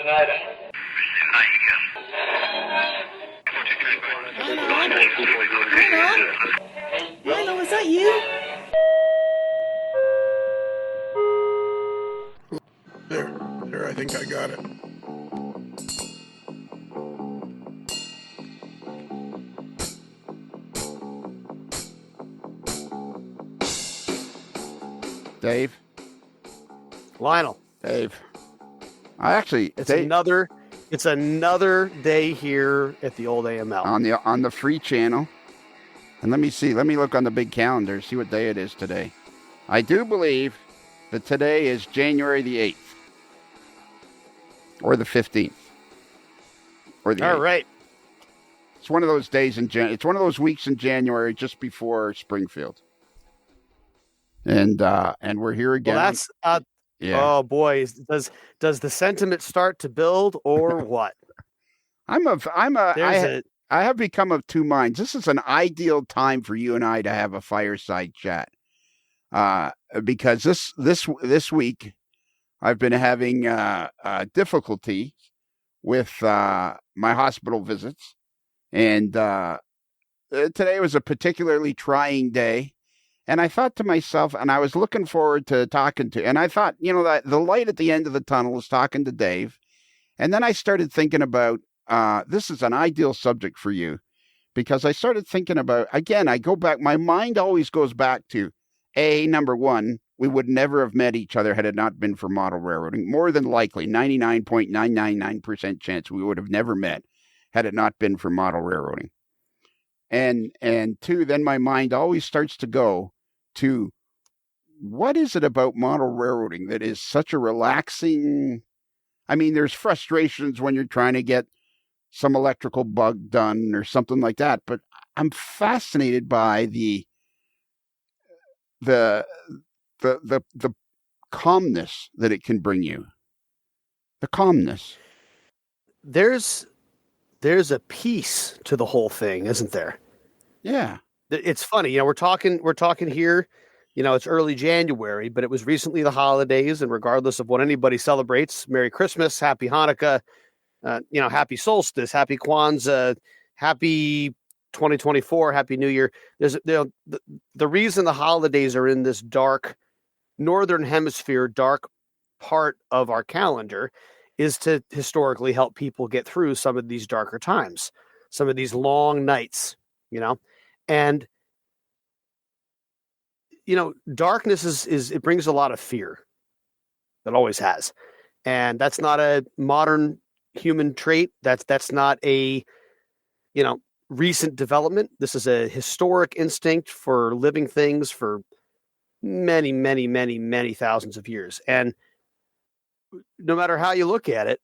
Lionel, is that you? There, I think I got it. Dave? Lionel. Dave. It's another day here at the old AML. On the free channel. And let me look on the big calendar, see what day it is today. I do believe that today is January the 8th. Or the 15th. Or the 8th. All right. It's one of those days it's one of those weeks in January just before Springfield. And we're here again. Well, that's yeah. Oh boy, does the sentiment start to build or what? I have become of two minds. This is an ideal time for you and I to have a fireside chat. Because this week I've been having difficulty with my hospital visits, and today was a particularly trying day. And I thought to myself, and I was looking forward to talking to, and I thought, that the light at the end of the tunnel is talking to Dave. And then I started thinking about, this is an ideal subject for you, because I started thinking about, again, I go back, my mind always goes back to, number one, we would never have met each other had it not been for model railroading. More than likely, 99.999% chance we would have never met had it not been for model railroading. And two, then my mind always starts to go to, what is it about model railroading that is such a relaxing? I mean, there's frustrations when you're trying to get some electrical bug done or something like that, but I'm fascinated by the calmness that it can bring you. The calmness. There's a piece to the whole thing, isn't there? Yeah. It's funny, we're talking here, it's early January, but it was recently the holidays, and regardless of what anybody celebrates, Merry Christmas, Happy Hanukkah, Happy Solstice, Happy Kwanzaa, Happy 2024, Happy New Year. There's the reason the holidays are in this dark northern hemisphere, dark part of our calendar is to historically help people get through some of these darker times, some of these long nights, and darkness is it brings a lot of fear. It always has. And that's not a modern human trait. That's not a, recent development. This is a historic instinct for living things for many, many, many, many thousands of years. And no matter how you look at it,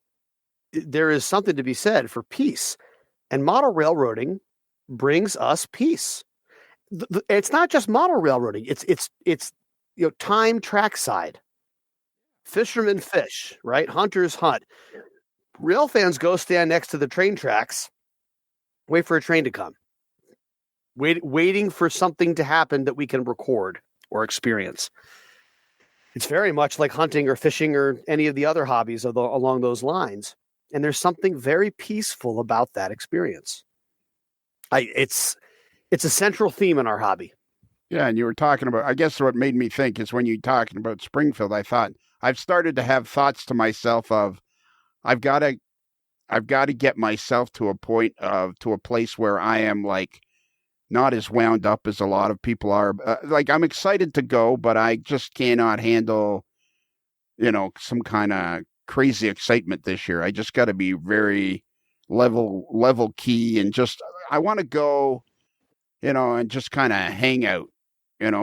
there is something to be said for peace. And model railroading brings us peace. It's not just model railroading. It's time trackside. Fishermen fish, right? Hunters hunt. Rail fans go stand next to the train tracks, wait for a train to come, waiting for something to happen that we can record or experience. It's very much like hunting or fishing or any of the other hobbies along those lines. And there's something very peaceful about that experience. It's a central theme in our hobby. Yeah, and you were talking about, I guess what made me think is when you were talking about Springfield, I thought, I've started to have thoughts to myself of, I've got to get myself to a place where I am like not as wound up as a lot of people are. Like I'm excited to go, but I just cannot handle, some kind of crazy excitement this year. I just got to be very level key and I want to go, and just kind of hang out,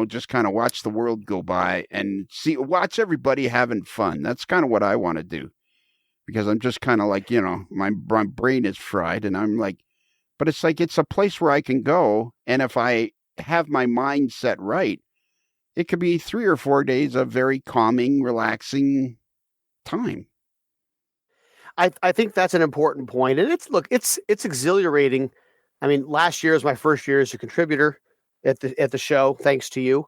just kind of watch the world go by and watch everybody having fun. That's kind of what I want to do. Because I'm just kind of like, my brain is fried and I'm like, but it's like, it's a place where I can go. And if I have my mind set right, it could be 3 or 4 days of very calming, relaxing time. I think that's an important point. And it's exhilarating. I mean, last year was my first year as a contributor at the show, thanks to you.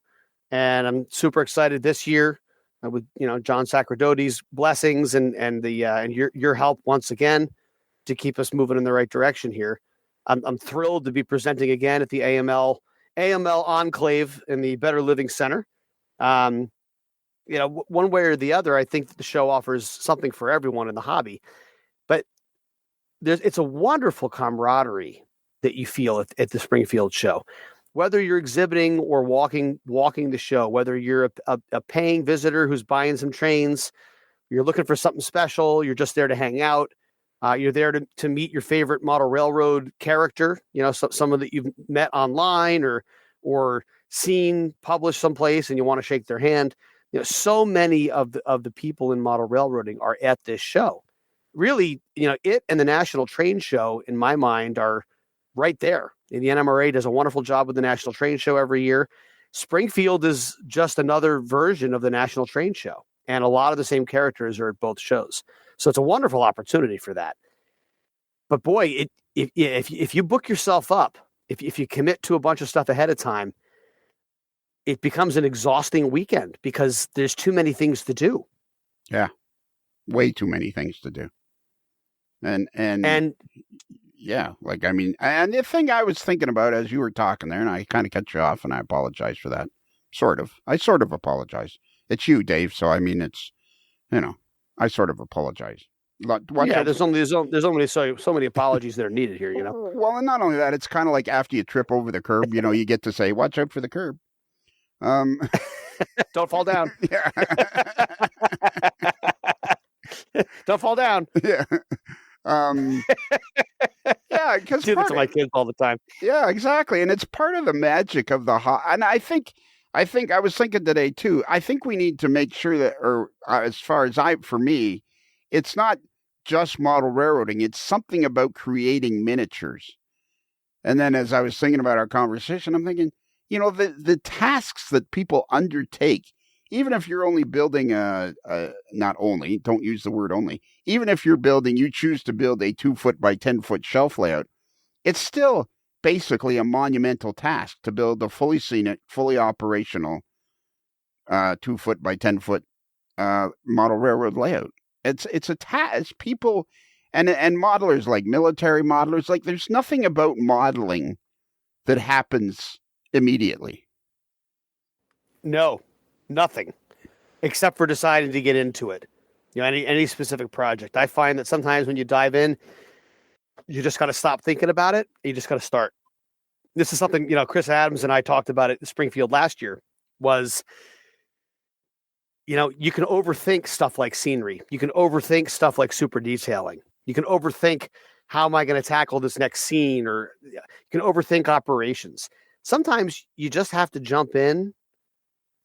And I'm super excited this year with John Sacradoti's blessings and your help once again to keep us moving in the right direction here. I'm thrilled to be presenting again at the AML Enclave in the Better Living Center. One way or the other, I think that the show offers something for everyone in the hobby. But it's a wonderful camaraderie that you feel at the Springfield show. Whether you're exhibiting or walking the show, whether you're a paying visitor who's buying some trains, you're looking for something special, you're just there to hang out, you're there to meet your favorite model railroad character, someone that you've met online or seen published someplace and you want to shake their hand. So many of the people in model railroading are at this show. Really, it and the National Train Show, in my mind, are right there. And the NMRA does a wonderful job with the National Train Show every year. Springfield is just another version of the National Train Show. And a lot of the same characters are at both shows. So it's a wonderful opportunity for that. But boy, if you book yourself up, if you commit to a bunch of stuff ahead of time, it becomes an exhausting weekend because there's too many things to do. Yeah. Way too many things to do. And yeah, and the thing I was thinking about as you were talking there, and I kind of cut you off, and I apologize for that. I sort of apologize. It's you, Dave. So it's, I sort of apologize. There's only so many apologies that are needed here. Well, and not only that, it's kind of like after you trip over the curb, you get to say, "Watch out for the curb." Don't fall down. Yeah. Don't fall down. Yeah. Yeah, because do that to my kids all the time. Yeah, exactly, and it's part of the magic of the and I think I was thinking today too. I think we need to make sure that, or as far as for me, it's not just model railroading. It's something about creating miniatures. And then as I was thinking about our conversation, I'm thinking, the tasks that people undertake. Even if you're only building don't use the word only, even if you choose to build a 2-foot by 10-foot shelf layout, it's still basically a monumental task to build a fully scenic, fully operational 2-foot by 10-foot model railroad layout. It's a task. People and modelers, like military modelers, like there's nothing about modeling that happens immediately. No. Nothing, except for deciding to get into it. Any specific project. I find that sometimes when you dive in, you just got to stop thinking about it. You just got to start. This is something, Chris Adams and I talked about it in Springfield last year was, you can overthink stuff like scenery. You can overthink stuff like super detailing. You can overthink how am I going to tackle this next scene, or you can overthink operations. Sometimes you just have to jump in,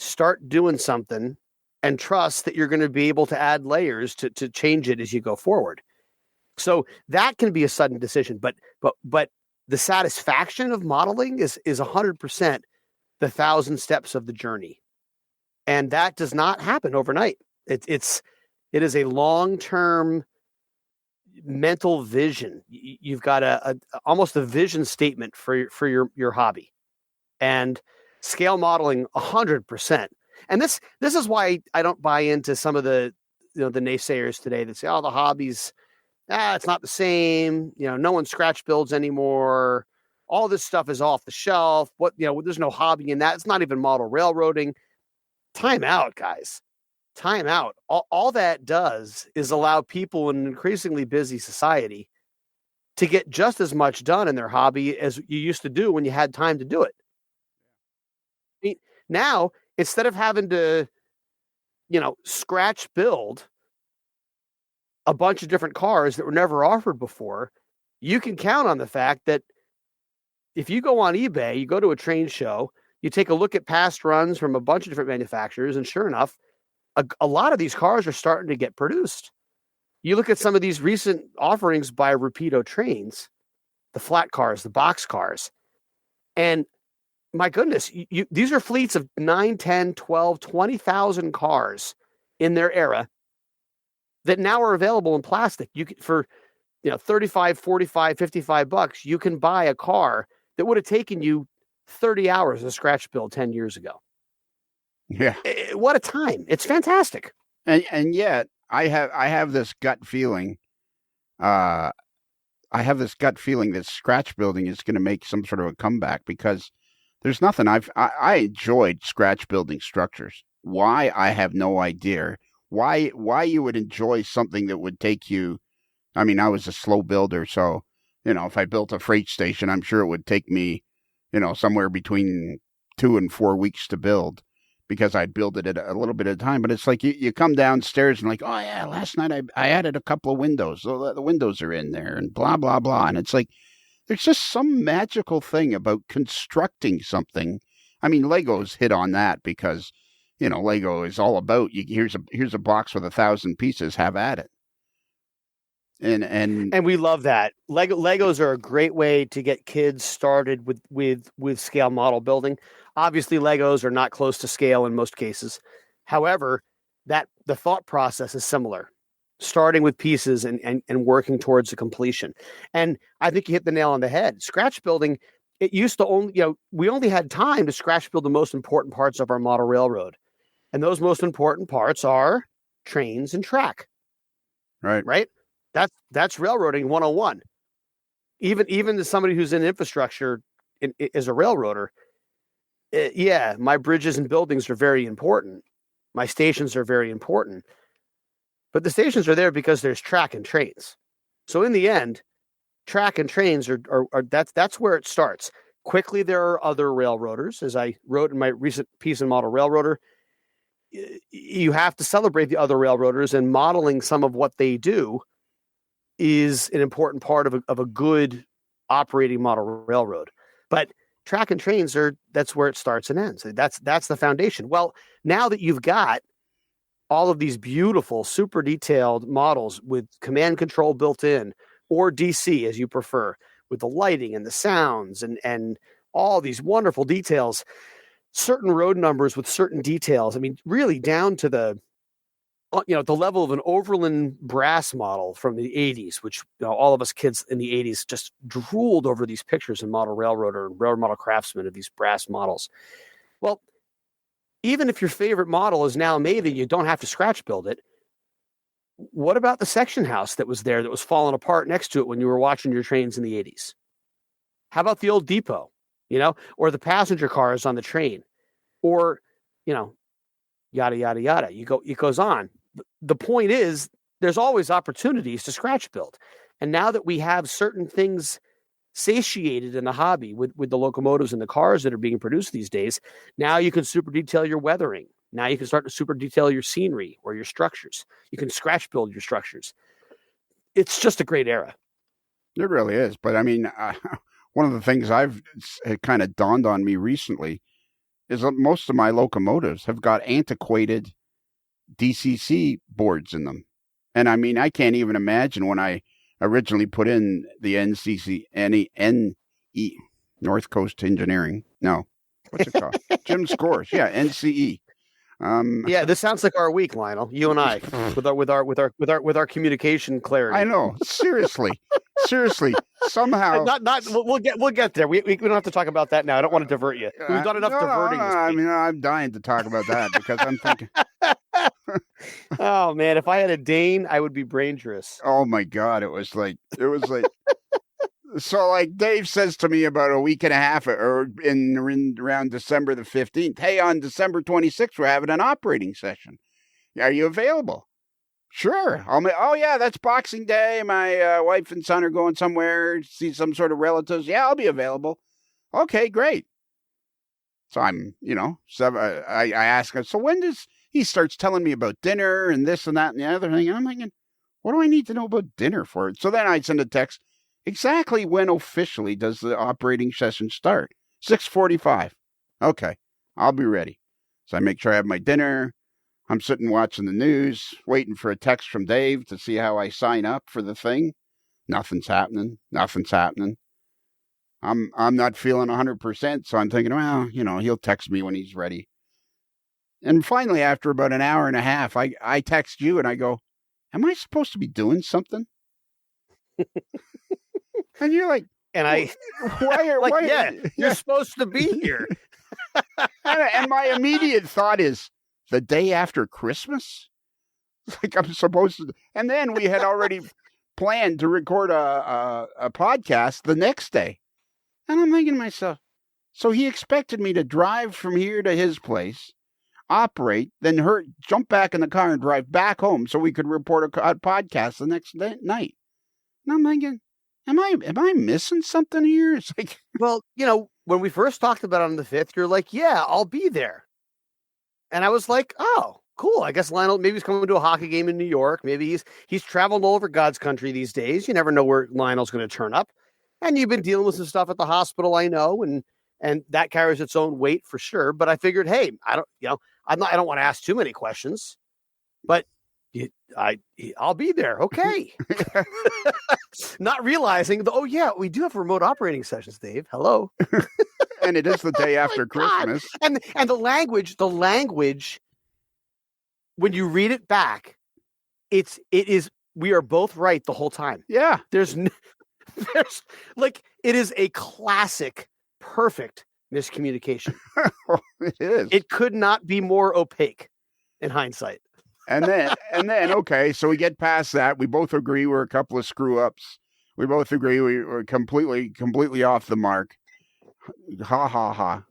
start doing something, and trust that you're going to be able to add layers to change it as you go forward. So that can be a sudden decision, but the satisfaction of modeling is 100% the 1,000 steps of the journey. And that does not happen overnight. It is a long-term mental vision. You've got almost a vision statement for your hobby. And scale modeling 100%. And this is why I don't buy into some of the the naysayers today that say, oh, the hobby's it's not the same. No one scratch builds anymore. All this stuff is off the shelf. There's no hobby in that. It's not even model railroading. Time out, guys. Time out. All that does is allow people in an increasingly busy society to get just as much done in their hobby as you used to do when you had time to do it. Now, instead of having to, scratch build a bunch of different cars that were never offered before, you can count on the fact that if you go on eBay, you go to a train show, you take a look at past runs from a bunch of different manufacturers, and sure enough, a lot of these cars are starting to get produced. You look at some of these recent offerings by Rapido Trains, the flat cars, the box cars, and my goodness, these are fleets of 9, 10, 12, 20,000 cars in their era that now are available in plastic. You can, for $35, $45, $55, you can buy a car that would have taken you 30 hours to scratch build 10 years ago. Yeah. What a time. It's fantastic. And yet I have this gut feeling. I have this gut feeling that scratch building is going to make some sort of a comeback because there's nothing I enjoyed scratch building structures. Why, I have no idea. Why you would enjoy something that would take you. I mean, I was a slow builder, so if I built a freight station, I'm sure it would take me, somewhere between 2 and 4 weeks to build because I'd build it at a little bit at a time. But it's like you come downstairs and like, oh yeah, last night I added a couple of windows, so the windows are in there, and blah blah blah, and it's like there's just some magical thing about constructing something. I mean, Legos hit on that because Lego is all about here's a box with 1,000 pieces, have at it. And we love that. Legos are a great way to get kids started with scale model building. Obviously, Legos are not close to scale in most cases. However, the thought process is similar, starting with pieces and working towards a completion. And I think you hit the nail on the head. Scratch building, it used to only, we only had time to scratch build the most important parts of our model railroad. And those most important parts are trains and track. Right. That's railroading 101. Even as somebody who's in infrastructure as a railroader, my bridges and buildings are very important. My stations are very important. But the stations are there because there's track and trains. So in the end, track and trains are that's where it starts. Quickly, there are other railroaders. As I wrote in my recent piece in Model Railroader, you have to celebrate the other railroaders, and modeling some of what they do is an important part of a good operating model railroad. But track and trains that's where it starts and ends. That's the foundation. Well, now that you've got all of these beautiful, super detailed models with command control built in, or DC as you prefer, with the lighting and the sounds and all these wonderful details, certain road numbers with certain details. I mean, really down to the level of an Overland brass model from the 80s, which all of us kids in the 80s just drooled over these pictures in Model Railroader and Railroad Model Craftsman of these brass models. Well, even if your favorite model is now made and you don't have to scratch build it, what about the section house that was there that was falling apart next to it when you were watching your trains in the 80s? How about the old depot, or the passenger cars on the train, or, yada, yada, yada. It goes on. The point is, there's always opportunities to scratch build. And now that we have certain things satiated in the hobby with the locomotives and the cars that are being produced these days, now you can super detail your weathering. Now you can start to super detail your scenery or your structures. You can scratch build your structures. It's just a great era. It really is. But I mean, one of the things it kind of dawned on me recently is that most of my locomotives have got antiquated DCC boards in them. And I mean, I can't even imagine when I originally put in the NE, North Coast Engineering. No, what's it called? Jim Scores. Yeah, NCE. This sounds like our week, Lionel. You and I, with our communication clarity. I know. Seriously. Somehow. We'll get there. We don't have to talk about that now. I don't want to divert you. We've done enough diverting. No, I mean, I'm dying to talk about that because I'm thinking. Oh man, if I had a Dane, I would be dangerous. Oh my God, it was like. So like Dave says to me about a week and a half or in around December the 15th, hey, on December 26th, we're having an operating session. Are you available? Sure. Oh yeah, that's Boxing Day. My wife and son are going somewhere, see some sort of relatives. Yeah, I'll be available. Okay, great. So I'm, I ask him, so when does he starts telling me about dinner and this and that and the other thing. And I'm thinking, what do I need to know about dinner for? So then I send a text. Exactly when officially does the operating session start? 6:45. Okay, I'll be ready. So I make sure I have my dinner. I'm sitting watching the news, waiting for a text from Dave to see how I sign up for the thing. Nothing's happening. I'm not feeling 100%, so I'm thinking, well, he'll text me when he's ready. And finally, after about an hour and a half, I text you and I go, am I supposed to be doing something? And you're like, and I, why? You're supposed to be here. And my immediate thought is the day after Christmas. Like I'm supposed to, and then we had already planned to record a podcast the next day, and I'm thinking to myself, so he expected me to drive from here to his place, operate, then jump back in the car and drive back home so we could report a podcast the next night. And I'm thinking, am I missing something here? It's like, well, when we first talked about it on the 5th, you're like, yeah, I'll be there. And I was like, oh, cool. I guess Lionel, maybe he's coming to a hockey game in New York. Maybe he's traveled all over God's country these days. You never know where Lionel's going to turn up. And you've been dealing with some stuff at the hospital, I know, and that carries its own weight for sure. But I figured, hey, I don't want to ask too many questions, but I'll be there. Okay. Not realizing, oh yeah, we do have remote operating sessions, Dave. Hello. And it is the day after Christmas. And the language, when you read it back, it is, we are both right the whole time. Yeah. There's like, it is a classic, perfect miscommunication. It is. It could not be more opaque in hindsight. And then, okay, so we get past that. We both agree we're a couple of screw ups. We both agree we were completely off the mark. Ha ha ha.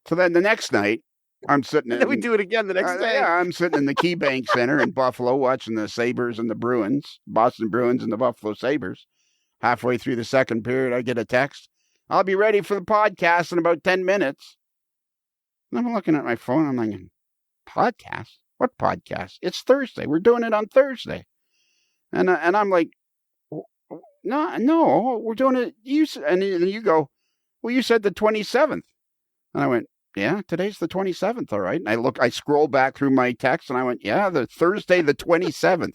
So then the next night, I'm sitting in. Then we do it again the next day. Yeah, I'm sitting in the KeyBank Center in Buffalo watching the Sabres and the Bruins, Boston Bruins and the Buffalo Sabres. Halfway through the second period, I get a text. I'll be ready for the podcast in about 10 minutes. And I'm looking at my phone. I'm thinking, podcast? What podcast? It's Thursday. We're doing it on Thursday. And I'm like, no, we're doing it. And you go, well, you said the 27th. And I went, yeah, today's the 27th. All right. And I scroll back through my text and I went, yeah, the Thursday, the 27th.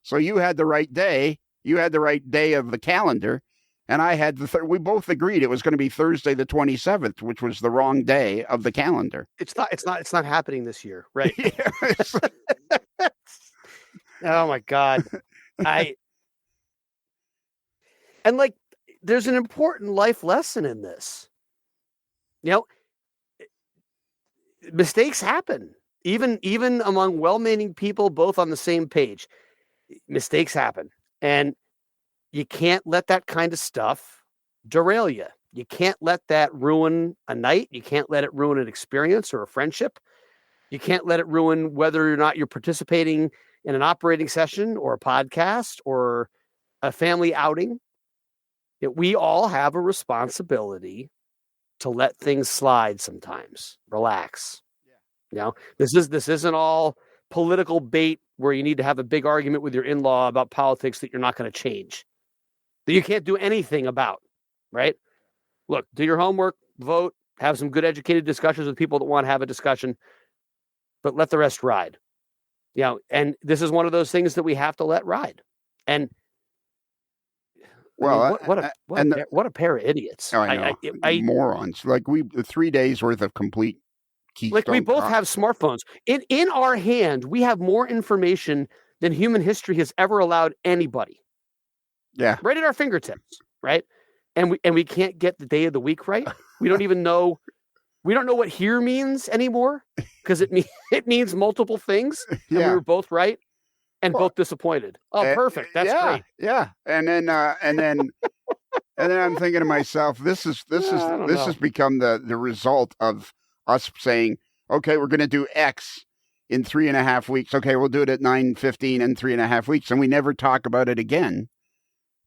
So you had the right day. You had the right day of the calendar. And I had we both agreed it was going to be Thursday, the 27th, which was the wrong day of the calendar. It's not happening this year. Right. Oh my God. And like, there's an important life lesson in this. Mistakes happen, even among well-meaning people, both on the same page. Mistakes happen, and you can't let that kind of stuff derail you. You can't let that ruin a night. You can't let it ruin an experience or a friendship. You can't let it ruin whether or not you're participating in an operating session or a podcast or a family outing. We all have a responsibility to let things slide sometimes. Relax. Yeah. This isn't all political bait where you need to have a big argument with your in-law about politics that you're not going to change, that you can't do anything about, right? Look, do your homework, vote, have some good educated discussions with people that want to have a discussion, but let the rest ride. And this is one of those things that we have to let ride. And well, what a pair of idiots. I know. Morons. Like 3 days worth of complete Keystone. Like we both have smartphones. In our hand, we have more information than human history has ever allowed anybody. Yeah. Right at our fingertips, right? And we can't get the day of the week right. We don't even know. We don't know what here means anymore because it means multiple things. And we were both right and both disappointed. Oh, perfect. That's great. Yeah. And then I'm thinking to myself, this has become the result of us saying, okay, we're going to do X in 3.5 weeks. Okay, we'll do it at 9:15 in 3.5 weeks. And we never talk about it again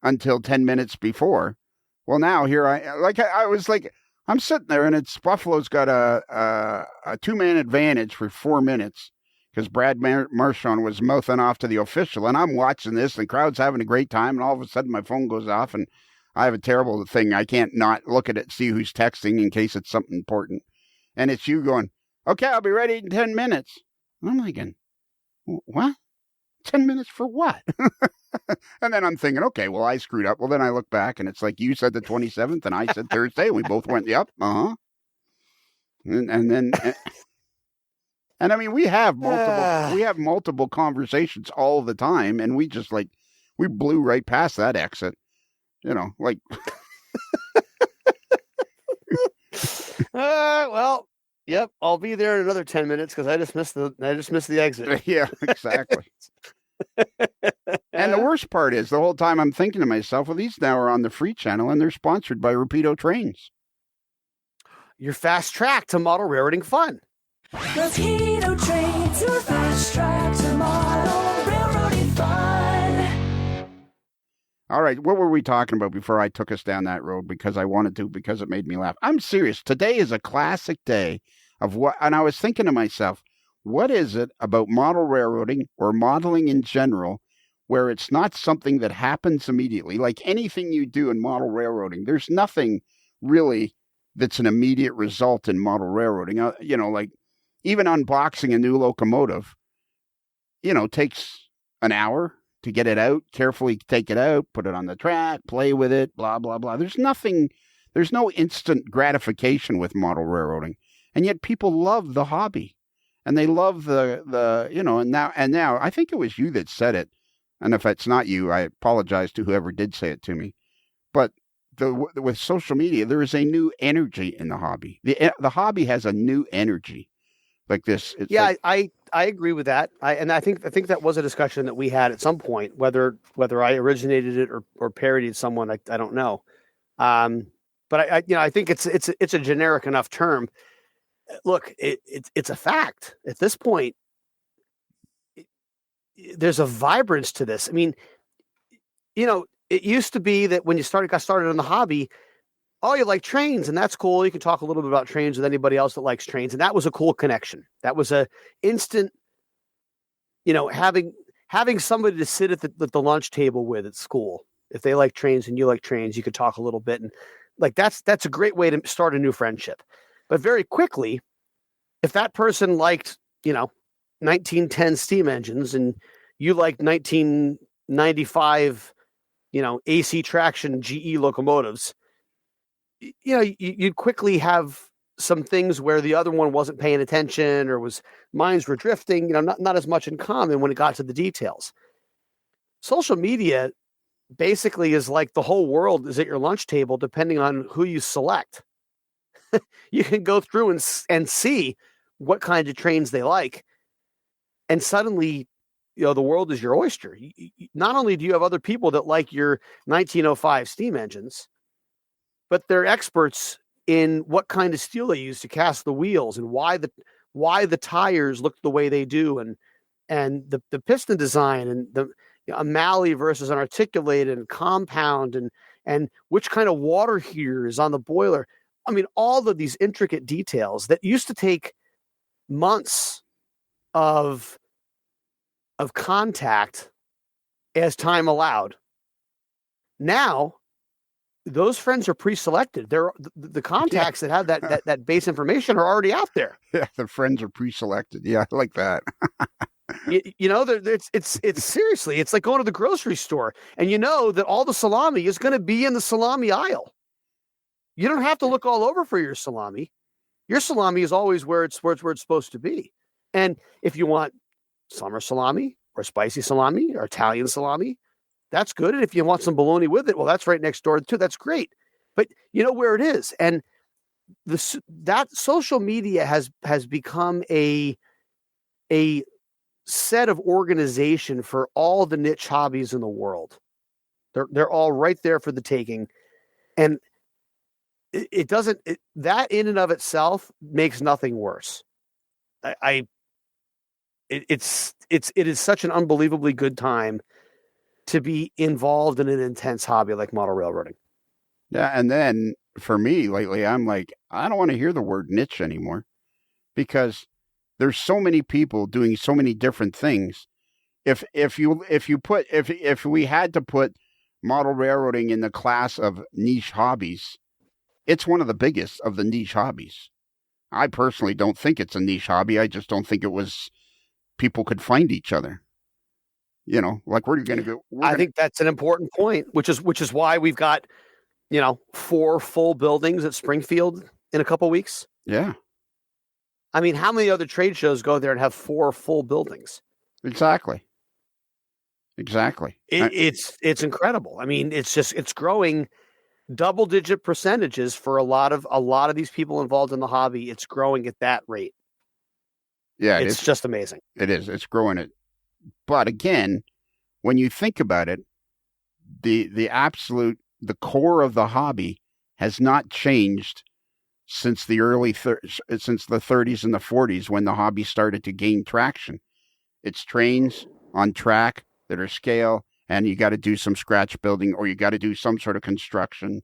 until 10 minutes before. Well, now here I was like, I'm sitting there and it's Buffalo's got a 2-man advantage for 4 minutes because Brad Marchand was mouthing off to the official. And I'm watching this and the crowd's having a great time. And all of a sudden my phone goes off and I have a terrible thing. I can't not look at it, see who's texting in case it's something important. And it's you going, okay, I'll be ready in 10 minutes. And I'm thinking, what? 10 minutes for what? And then I'm thinking, okay, well, I screwed up. Well, then I look back and it's like you said the 27th and I said Thursday. And we both went, yep, uh-huh. And then, and I mean, we have multiple conversations all the time. And we just we blew right past that exit, Well, Yep, I'll be there in another 10 minutes because I just missed the exit. Yeah, exactly. And the worst part is the whole time I'm thinking to myself, well, these now are on the free channel and they're sponsored by Rapido Trains. Your fast track to model railroading fun. Rapido Trains, your fast track to model railroading fun. All right, what were we talking about before I took us down that road? Because I wanted to, because it made me laugh. I'm serious. Today is a classic day of what, and I was thinking to myself, what is it about model railroading or modeling in general where it's not something that happens immediately? Like anything you do in model railroading, there's nothing really that's an immediate result in model railroading. Like even unboxing a new locomotive, takes an hour to get it out, carefully take it out, put it on the track, play with it, blah, blah, blah. There's no instant gratification with model railroading. And yet people love the hobby. And they love and now I think it was you that said it. And if it's not you, I apologize to whoever did say it to me. But with social media, there is a new energy in the hobby. The hobby has a new energy like this. I agree with that. I think that was a discussion that we had at some point, whether I originated it or parodied someone, I don't know. But I think it's a generic enough term. Look, it's a fact at this point. There's a vibrance to this. I mean, it used to be that when you got started in the hobby, oh, you like trains, and that's cool. You can talk a little bit about trains with anybody else that likes trains, and that was a cool connection. That was a instant, having somebody to sit at the lunch table with at school. If they like trains and you like trains, you could talk a little bit, and like that's a great way to start a new friendship. But very quickly, if that person liked, 1910 steam engines and you liked 1995, AC traction GE locomotives, you'd quickly have some things where the other one wasn't paying attention or minds were drifting, not as much in common when it got to the details. Social media basically is like the whole world is at your lunch table, depending on who you select. You can go through and see what kind of trains they like. And suddenly, the world is your oyster. Not only do you have other people that like your 1905 steam engines, but they're experts in what kind of steel they use to cast the wheels and why the tires look the way they do, and the piston design and the a Malley versus an articulated and compound and which kind of water heater is on the boiler. I mean, all of these intricate details that used to take months of contact as time allowed. Now, those friends are pre-selected. They're the contacts that have that base information are already out there. Yeah, the friends are pre-selected. Yeah, I like that. It's seriously, it's like going to the grocery store and that all the salami is going to be in the salami aisle. You don't have to look all over for your salami. Your salami is always where it's supposed to be. And if you want summer salami or spicy salami or Italian salami, that's good. And if you want some bologna with it, well, that's right next door too. That's great. But you know where it is. And that social media has become a set of organization for all the niche hobbies in the world. They're all right there for the taking. And it doesn't, that in and of itself makes nothing worse. It is such an unbelievably good time to be involved in an intense hobby like model railroading. Yeah. And then for me lately, I'm like, I don't want to hear the word niche anymore because there's so many people doing so many different things. If we had to put model railroading in the class of niche hobbies, it's one of the biggest of the niche hobbies. I personally don't think it's a niche hobby. I just don't think people could find each other. Like where are you going to go? I think that's an important point, which is why we've got, 4 full buildings at Springfield in a couple weeks. Yeah. I mean, how many other trade shows go there and have 4 full buildings? Exactly. It's incredible. I mean, it's growing double-digit percentages for a lot of these people involved in the hobby. It's growing at that rate. Yeah, it's just amazing. It is. It's growing it. But again, when you think about it, the core of the hobby has not changed since the since the 30s and the 40s, when the hobby started to gain traction. It's trains on track that are scale, and you got to do some scratch building, or you got to do some sort of construction.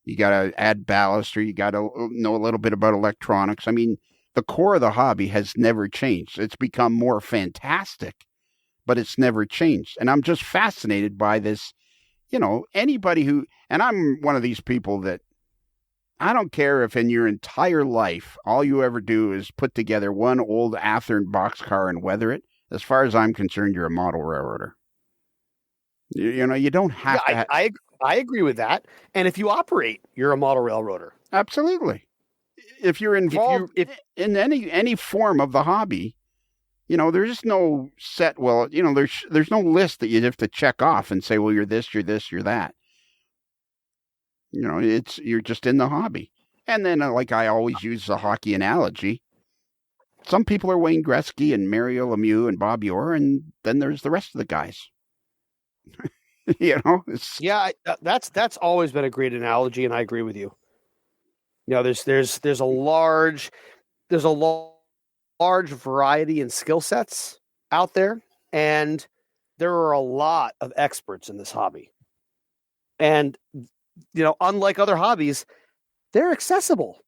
You got to add ballast, or you got to know a little bit about electronics. I mean, the core of the hobby has never changed. It's become more fantastic, but it's never changed. And I'm just fascinated by this. You know, anybody who, and I'm one of these people that I don't care if in your entire life, all you ever do is put together one old Athearn boxcar and weather it. As far as I'm concerned, you're a model railroader. You know, you don't have to. I agree with that. And if you operate, you're a model railroader. Absolutely. If you're involved in any form of the hobby, you know, there's no set. Well, you know, there's no list that you have to check off and say, well, you're this, you're this, you're that. You know, you're just in the hobby. And then, like I always use the hockey analogy, some people are Wayne Gretzky and Mario Lemieux and Bob Orr, and then there's the rest of the guys. You know, that's always been a great analogy, and I agree with you. You know, there's a large variety in skill sets out there, and there are a lot of experts in this hobby. And you know, unlike other hobbies, they're accessible.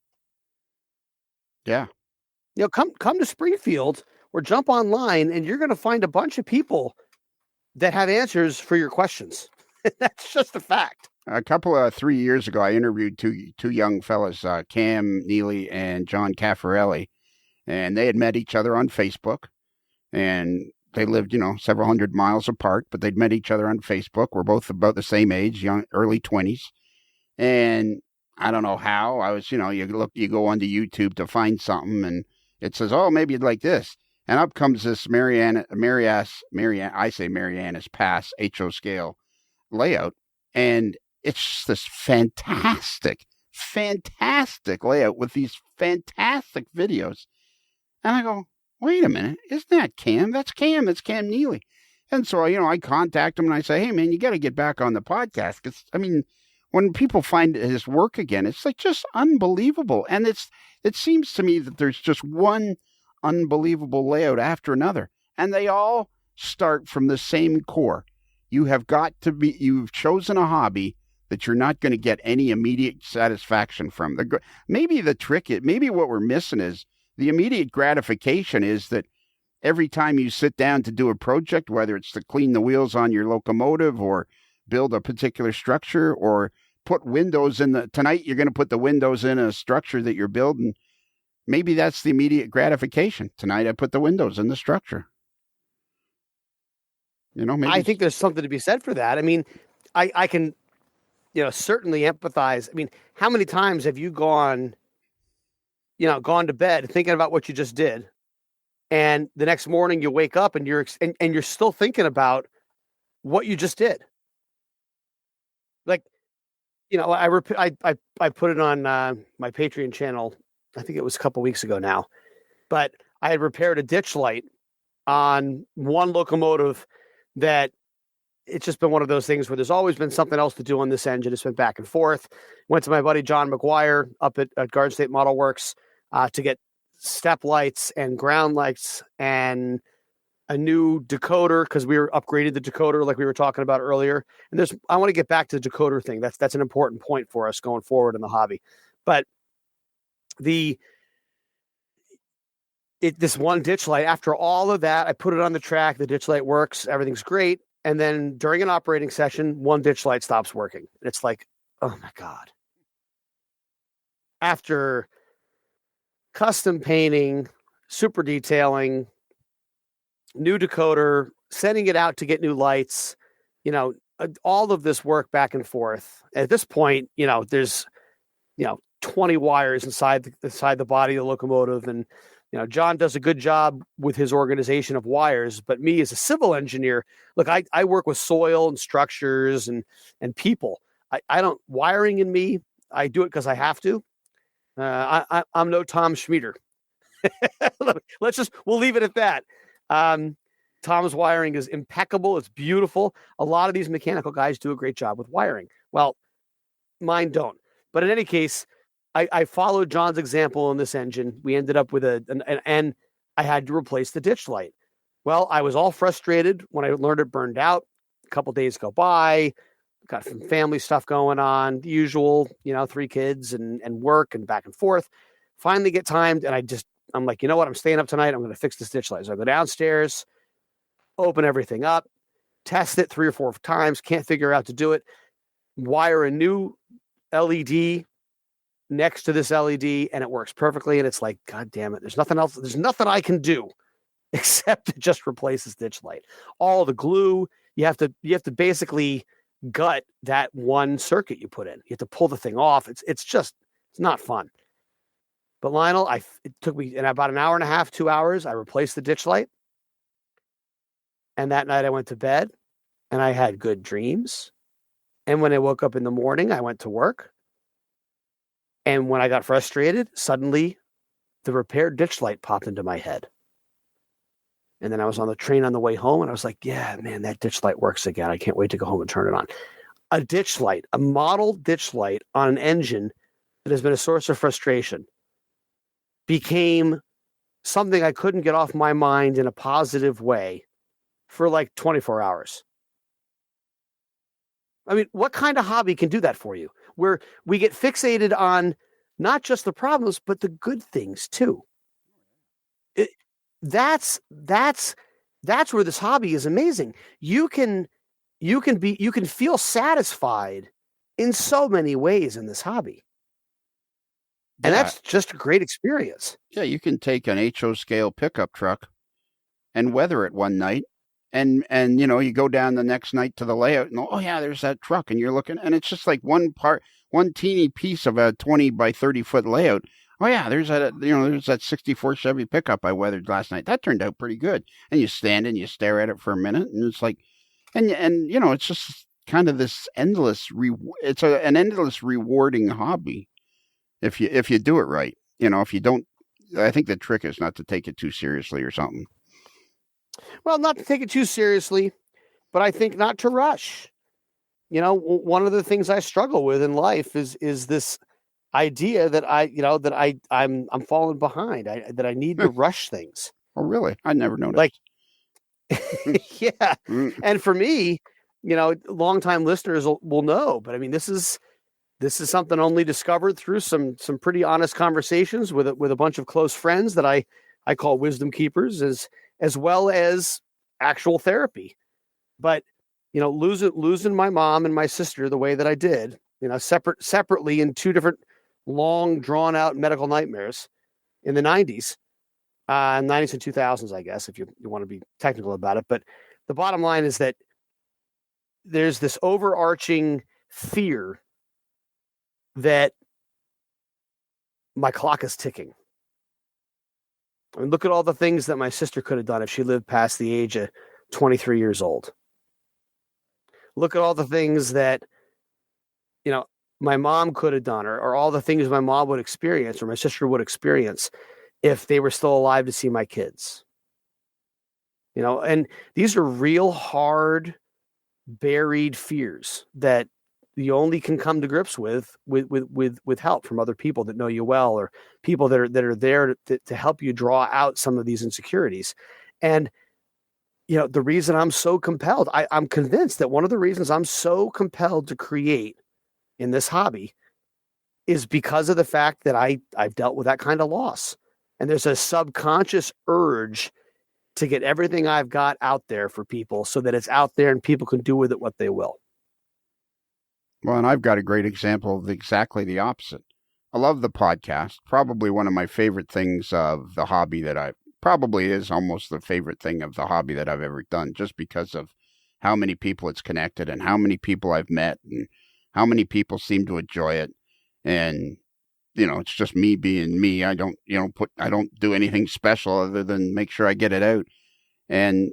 Yeah. You know, come to Springfield or jump online, and you're going to find a bunch of people that have answers for your questions. That's just a fact. A couple of 3 years ago, I interviewed two young fellas, Cam Neely and John Caffarelli, and they had met each other on Facebook, and they lived, you know, several hundred miles apart, but they'd met each other on Facebook. We're both about the same age, early 20s. And I don't know how. I was, you know, you go onto YouTube to find something, and it says, oh, maybe you'd like this. And up comes this Marianas Pass HO scale layout. And it's just this fantastic layout with these fantastic videos. And I go, wait a minute, isn't that Cam? That's Cam Neely. And so, you know, I contact him and I say, hey, man, you got to get back on the podcast. Because, I mean, when people find his work again, it's like just unbelievable. And it seems to me that there's just one unbelievable layout after another. And they all start from the same core. You've chosen a hobby that you're not going to get any immediate satisfaction from. Maybe what we're missing is the immediate gratification is that every time you sit down to do a project, whether it's to clean the wheels on your locomotive or build a particular structure or put windows tonight you're going to put the windows in a structure that you're building. Maybe that's the immediate gratification. Tonight I put the windows in the structure. You know, maybe I think there's something to be said for that. I mean, I can, you know, certainly empathize. I mean, how many times have you gone to bed thinking about what you just did, and the next morning you wake up and you're still thinking about what you just did? Like, you know, I put it on my Patreon channel. I think it was a couple weeks ago now, but I had repaired a ditch light on one locomotive that it's just been one of those things where there's always been something else to do on this engine. It's been back and forth. Went to my buddy John McGuire up at Garden State Model Works to get step lights and ground lights and a new decoder, because we were upgraded the decoder like we were talking about earlier. And I want to get back to the decoder thing. That's an important point for us going forward in the hobby. But this one ditch light, after all of that, I put it on the track. The ditch light works. Everything's great. And then during an operating session, one ditch light stops working. It's like, oh my God. After custom painting, super detailing, new decoder, sending it out to get new lights, you know, all of this work back and forth. At this point, you know, there's, you know, 20 wires inside the body of the locomotive. And, you know, John does a good job with his organization of wires, but me as a civil engineer, look, I work with soil and structures and people. I don't wiring in me. I do it because I have to. I'm no Tom Schmieder. We'll leave it at that. Tom's wiring is impeccable. It's beautiful. A lot of these mechanical guys do a great job with wiring. Well, mine don't. But in any case, I followed John's example in this engine. We ended up with and I had to replace the ditch light. Well, I was all frustrated when I learned it burned out. A couple days go by, got some family stuff going on, the usual, 3 kids and work and back and forth. Finally get timed, and I'm like, you know what? I'm staying up tonight. I'm going to fix this ditch light. So I go downstairs, open everything up, test it 3 or 4 times, can't figure out to do it, wire a new LED next to this LED, and it works perfectly. And it's like, God damn it. There's nothing else. There's nothing I can do except to just replace this ditch light. All the glue, you have to basically gut that one circuit you put in. You have to pull the thing off. It's not fun. But Lionel, it took me in about an hour and a half, 2 hours. I replaced the ditch light. And that night I went to bed and I had good dreams. And when I woke up in the morning, I went to work. And when I got frustrated, suddenly the repaired ditch light popped into my head. And then I was on the train on the way home and I was like, yeah, man, that ditch light works again. I can't wait to go home and turn it on. A ditch light, a model ditch light on an engine that has been a source of frustration became something I couldn't get off my mind in a positive way for like 24 hours. I mean, what kind of hobby can do that for you? Where we get fixated on not just the problems, but the good things too. That's where this hobby is amazing. You can feel satisfied in so many ways in this hobby. And that's just a great experience. Yeah, you can take an HO scale pickup truck and weather it one night. And you go down the next night to the layout and, oh, yeah, there's that truck. And you're looking, and it's just like one teeny piece of a 20 by 30 foot layout. Oh, yeah, there's that 64 Chevy pickup I weathered last night. That turned out pretty good. And you stand and you stare at it for a minute. And it's like, and it's just kind of this endless, it's an endless rewarding hobby if you do it right. If you don't, I think the trick is not to take it too seriously or something. Well, not to take it too seriously, but I think not to rush. One of the things I struggle with in life is this idea that I'm falling behind. That I need to rush things. Oh, really? I never noticed. Like, yeah. And for me, longtime listeners will know. But I mean, this is something only discovered through some pretty honest conversations with a bunch of close friends that I call wisdom keepers, as well as actual therapy. But, losing my mom and my sister the way that I did, separately in 2 different long drawn out medical nightmares in the 90s, 90s and 2000s, I guess, if you want to be technical about it. But the bottom line is that there's this overarching fear that my clock is ticking. I mean, look at all the things that my sister could have done if she lived past the age of 23 years old. Look at all the things that, my mom could have done, or all the things my mom would experience or my sister would experience if they were still alive to see my kids. And these are real hard, buried fears that you only can come to grips with help from other people that know you well, or people that are there to help you draw out some of these insecurities. And, the reason I'm so compelled, I'm convinced that one of the reasons I'm so compelled to create in this hobby is because of the fact that I've dealt with that kind of loss. And there's a subconscious urge to get everything I've got out there for people so that it's out there and people can do with it what they will. Well, and I've got a great example of exactly the opposite. I love the podcast. Probably one of my favorite things of the hobby probably is almost the favorite thing of the hobby that I've ever done, just because of how many people it's connected and how many people I've met and how many people seem to enjoy it. And, it's just me being me. I don't do anything special other than make sure I get it out. And,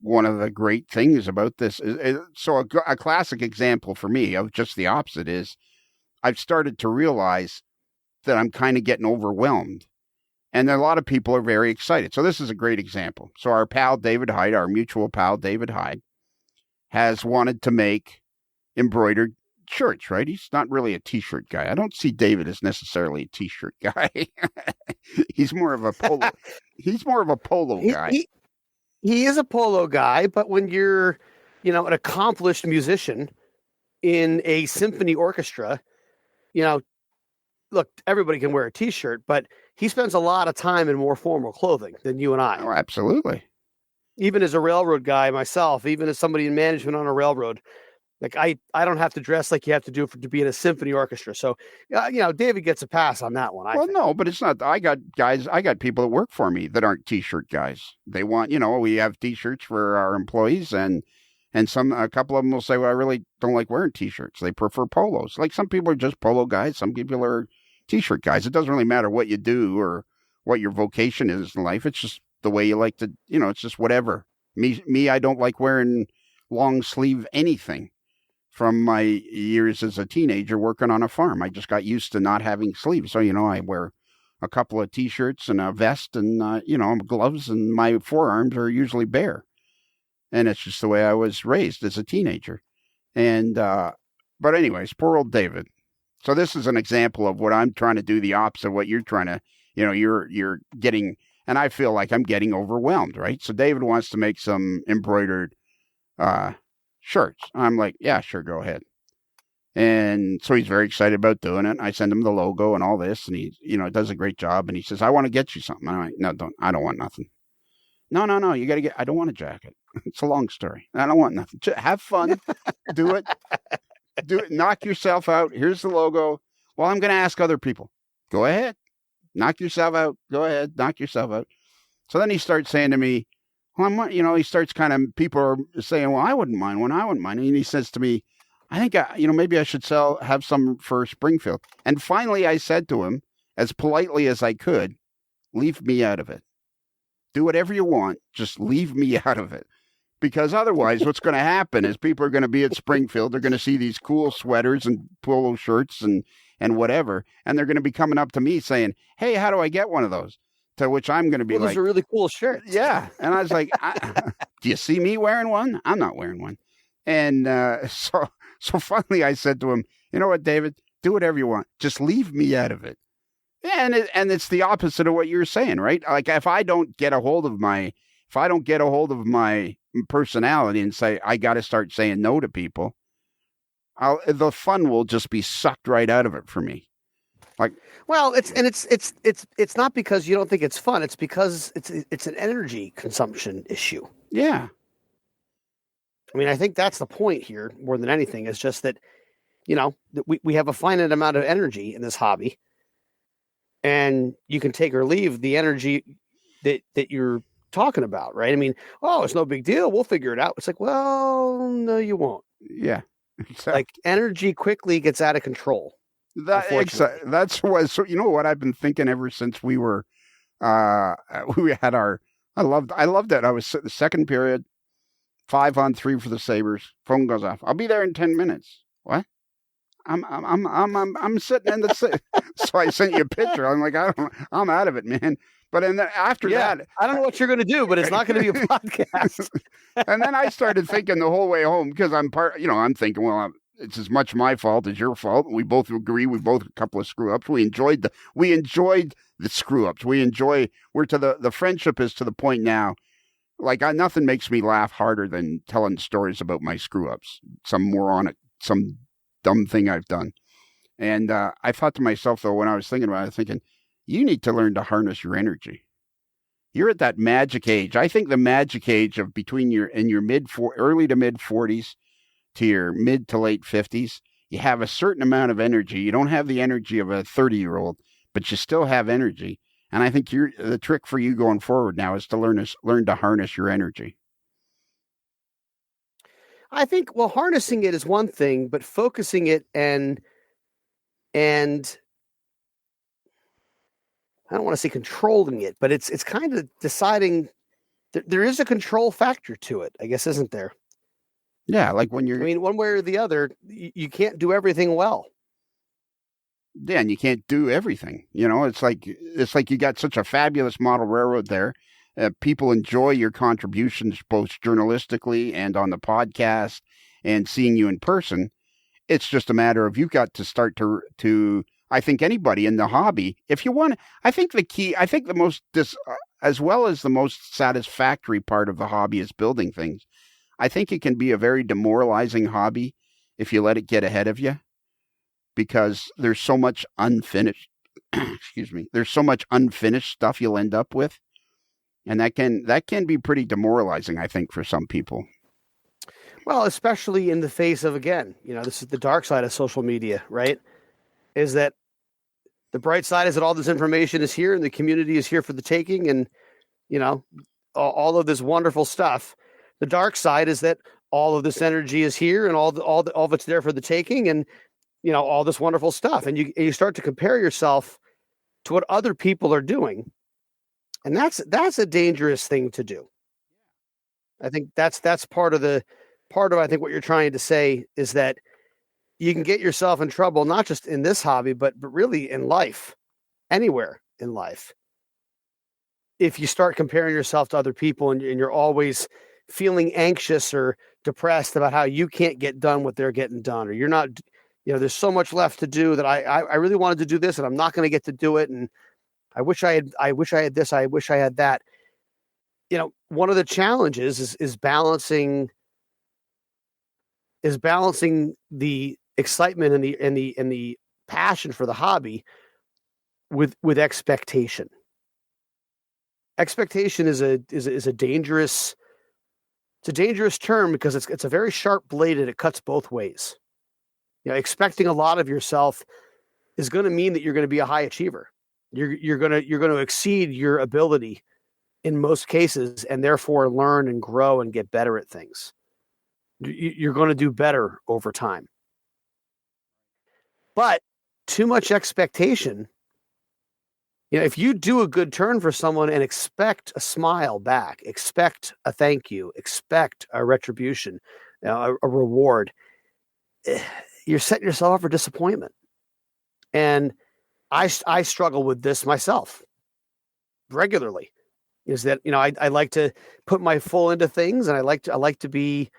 one of the great things about this so a classic example for me of just the opposite is I've started to realize that I'm kind of getting overwhelmed. And a lot of people are very excited. So this is a great example. So our pal David Hyde, our mutual pal David Hyde, has wanted to make embroidered shirts, right? He's not really a t-shirt guy. I don't see David as necessarily a t-shirt guy. He's more of a polo. He's more of a polo guy. He is a polo guy, but when you're, an accomplished musician in a symphony orchestra, look, everybody can wear a t-shirt, but he spends a lot of time in more formal clothing than you and I. Oh, absolutely. Even as a railroad guy myself, even as somebody in management on a railroad, like I don't have to dress like you have to do to be in a symphony orchestra. So, David gets a pass on that one. No, but it's not. I got people that work for me that aren't t-shirt guys. They want, we have t-shirts for our employees and a couple of them will say, well, I really don't like wearing t-shirts. They prefer polos. Like some people are just polo guys. Some people are t-shirt guys. It doesn't really matter what you do or what your vocation is in life. It's just the way you like to, it's just whatever. Me, I don't like wearing long sleeve anything from my years as a teenager working on a farm. I just got used to not having sleeves. So, I wear a couple of t-shirts and a vest and, gloves, and my forearms are usually bare. And it's just the way I was raised as a teenager. And, but anyways, poor old David. So this is an example of what I'm trying to do, the opposite of what you're trying to, you're getting, and I feel like I'm getting overwhelmed, right? So David wants to make some embroidered shirts. I'm like, yeah, sure, go ahead. And so he's very excited about doing it. I send him the logo and all this, and he, does a great job. And he says, I want to get you something. I'm like, no, I don't want nothing. No, you got to I don't want a jacket. It's a long story. I don't want nothing. Have fun. Do it. Knock yourself out. Here's the logo. Well, I'm going to ask other people. Go ahead. Knock yourself out. Go ahead. Knock yourself out. So then he starts saying to me, well, he starts kind of, people are saying, well, I wouldn't mind one. I wouldn't mind. And he says to me, I think, maybe I should have some for Springfield. And finally I said to him, as politely as I could, leave me out of it. Do whatever you want. Just leave me out of it. Because otherwise, what's going to happen is people are going to be at Springfield. They're going to see these cool sweaters and polo shirts and whatever. And they're going to be coming up to me saying, hey, how do I get one of those? To which I'm going to be like, those are really cool shirts. Yeah. And I was like, do you see me wearing one? I'm not wearing one. And so finally I said to him, you know what, David, do whatever you want. Just leave me out of it. And it's the opposite of what you're saying, right? Like if I don't get a hold of my personality and say, I got to start saying no to people, the fun will just be sucked right out of it for me. Like, well, it's not because you don't think it's fun. It's because it's an energy consumption issue. Yeah. I mean, I think that's the point here more than anything is just that, that we have a finite amount of energy in this hobby, and you can take or leave the energy that you're talking about, right? I mean, oh, it's no big deal. We'll figure it out. It's like, well, no, you won't. Yeah. Exactly. Like energy quickly gets out of control. That's what, so you know what I've been thinking ever since we were, we had I loved that. I was the second period, 5-on-3 for the Sabres. Phone goes off. I'll be there in 10 minutes. What? I'm sitting in the, so I sent you a picture. I'm like, I'm out of it, man. But then after that, I don't know what you're going to do, but it's not going to be a podcast. And then I started thinking the whole way home because I'm thinking, well, it's as much my fault as your fault. We both agree. We both a couple of screw ups. We enjoyed the screw ups. The friendship is to the point now. Like nothing makes me laugh harder than telling stories about my screw ups. Some dumb thing I've done. And I thought to myself though, when I was thinking about it, thinking, you need to learn to harness your energy. You're at that magic age. I think the magic age of between your early to mid 40s to your mid to late 50s, you have a certain amount of energy. You don't have the energy of a 30-year-old, but you still have energy. And I think the trick for you going forward now is to learn to harness your energy. I think, well, harnessing it is one thing, but focusing it and I don't want to say controlling it, but it's kind of deciding there is a control factor to it, I guess, isn't there? Yeah, like when you're. I mean, one way or the other, you can't do everything well. Yeah, and you can't do everything. It's like you got such a fabulous model railroad there. People enjoy your contributions both journalistically and on the podcast and seeing you in person. It's just a matter of you've got to start to I think anybody in the hobby, if you want, I think the most as well as the most satisfactory part of the hobby is building things. I think it can be a very demoralizing hobby if you let it get ahead of you, because there's so much unfinished excuse me, there's so much unfinished stuff you'll end up with. And that can be pretty demoralizing, I think, for some people. Well, especially in the face of, again, this is the dark side of social media, right? Is that the bright side is that all this information is here and the community is here for the taking, and, all of this wonderful stuff. The dark side is that all of this energy is here and all of it's there for the taking, and, all this wonderful stuff. And you start to compare yourself to what other people are doing. And that's a dangerous thing to do. I think that's part of I think what you're trying to say is that you can get yourself in trouble, not just in this hobby, but really in life, anywhere in life. If you start comparing yourself to other people and you're always feeling anxious or depressed about how you can't get done what they're getting done, or you're not, there's so much left to do that I really wanted to do this and I'm not going to get to do it. And I wish I had this. I wish I had that. One of the challenges is balancing the excitement and the passion for the hobby with expectation. Expectation is a dangerous term because it's a very sharp blade and it cuts both ways. Expecting a lot of yourself is going to mean that you're going to be a high achiever. You're going to exceed your ability in most cases, and therefore learn and grow and get better at things. You're going to do better over time. But too much expectation, if you do a good turn for someone and expect a smile back, expect a thank you, expect a retribution, a reward, you're setting yourself up for disappointment. And I struggle with this myself regularly. Is that I like to put my full into things, and I like to be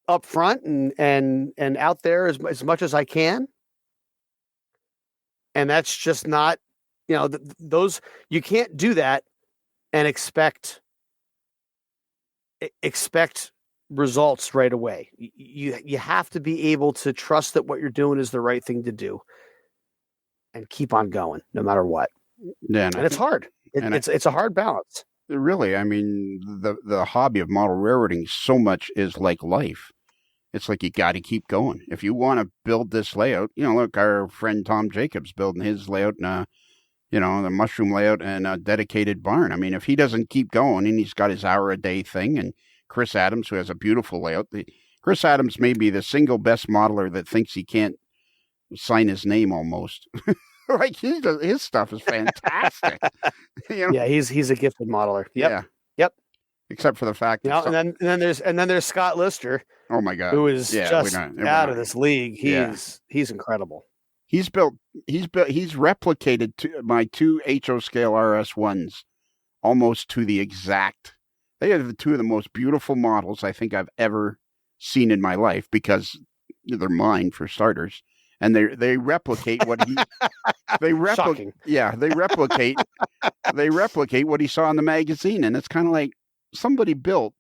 up front and out there as much as I can. And that's just not those you can't do that and expect results right away. You have to be able to trust that what you're doing is the right thing to do and keep on going no matter what. Yeah, and it's hard. It's a hard balance. Really, I mean, the hobby of model railroading so much is like life. It's like you got to keep going. If you want to build this layout, look, our friend Tom Jacobs building his layout and the mushroom layout and a dedicated barn. I mean, if he doesn't keep going, and he's got his hour a day thing, and Chris Adams, who has a beautiful layout. Chris Adams may be the single best modeler that thinks he can't sign his name almost. Like his stuff is fantastic. Yeah, he's a gifted modeler. Yep. Yeah. Yep. Except for the fact that and then there's Scott Lister. Oh my God. Who is just out of this league. He's incredible. He's replicated my two HO scale RS1s almost to the exact. They are the two of the most beautiful models I think I've ever seen in my life, because they're mine for starters, and they replicate what he they replicate. Yeah, they replicate what he saw in the magazine, and it's kind of like somebody built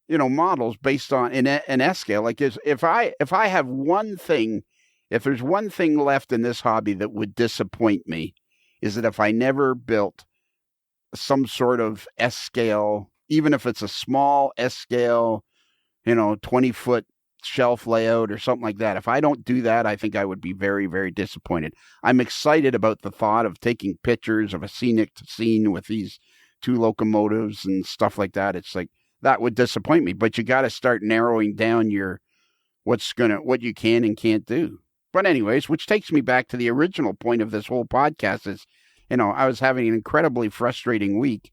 models based on an S scale. Like if I have one thing, if there's one thing left in this hobby that would disappoint me, is that if I never built some sort of S scale, even if it's a small S scale, 20-foot shelf layout or something like that. If I don't do that, I think I would be very, very disappointed. I'm excited about the thought of taking pictures of a scenic scene with these two locomotives and stuff like that. It's like, that would disappoint me, but you got to start narrowing down what you can and can't do. But anyways, which takes me back to the original point of this whole podcast is, I was having an incredibly frustrating week.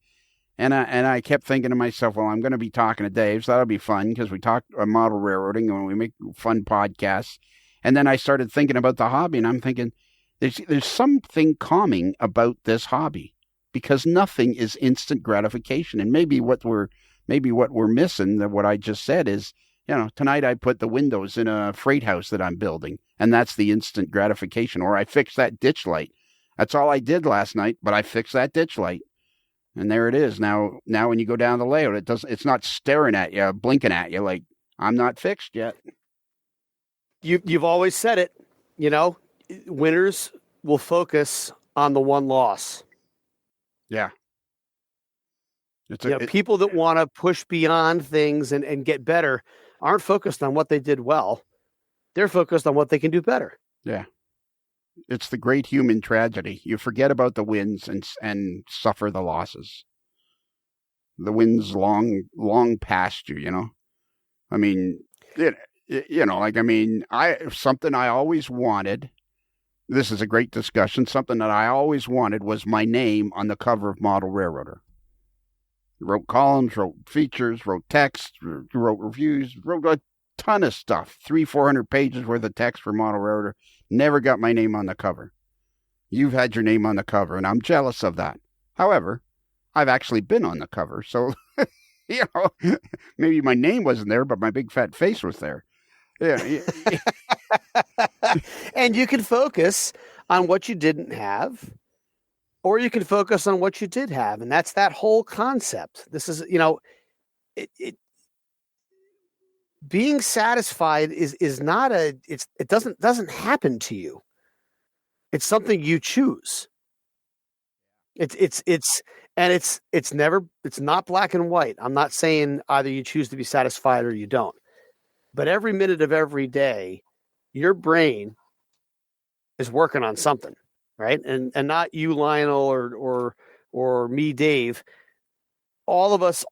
And I kept thinking to myself, well, I'm going to be talking to Dave, so that'll be fun because we talk model railroading and we make fun podcasts. And then I started thinking about the hobby, and I'm thinking there's something calming about this hobby because nothing is instant gratification. And maybe what we're missing, what I just said is, tonight I put the windows in a freight house that I'm building, and that's the instant gratification. Or I fixed that ditch light. That's all I did last night, but I fixed that ditch light. And there it is. Now when you go down the layout, it's not staring at you, blinking at you like I'm not fixed yet. You've always said it, winners will focus on the one loss. Yeah. People that want to push beyond things and get better aren't focused on what they did well. They're focused on what they can do better. Yeah. It's the great human tragedy. You forget about the wins and suffer the losses. The wins long past you, I mean, something I always wanted. This is a great discussion. Something that I always wanted was my name on the cover of Model Railroader. Wrote columns, wrote features, wrote text, wrote reviews, wrote a ton of stuff. 300-400 pages worth of text for Model Railroader. Never got my name on the cover. You've had your name on the cover, and I'm jealous of that. However, I've actually been on the cover, so, maybe my name wasn't there, but my big fat face was there. Yeah. And you can focus on what you didn't have, or you can focus on what you did have, and that's that whole concept. This is, being satisfied is not it doesn't happen to you. It's something you choose. It's not black and white. I'm not saying either you choose to be satisfied or you don't. But every minute of every day, your brain is working on something, right? And not you, Lionel, or me, Dave. All of us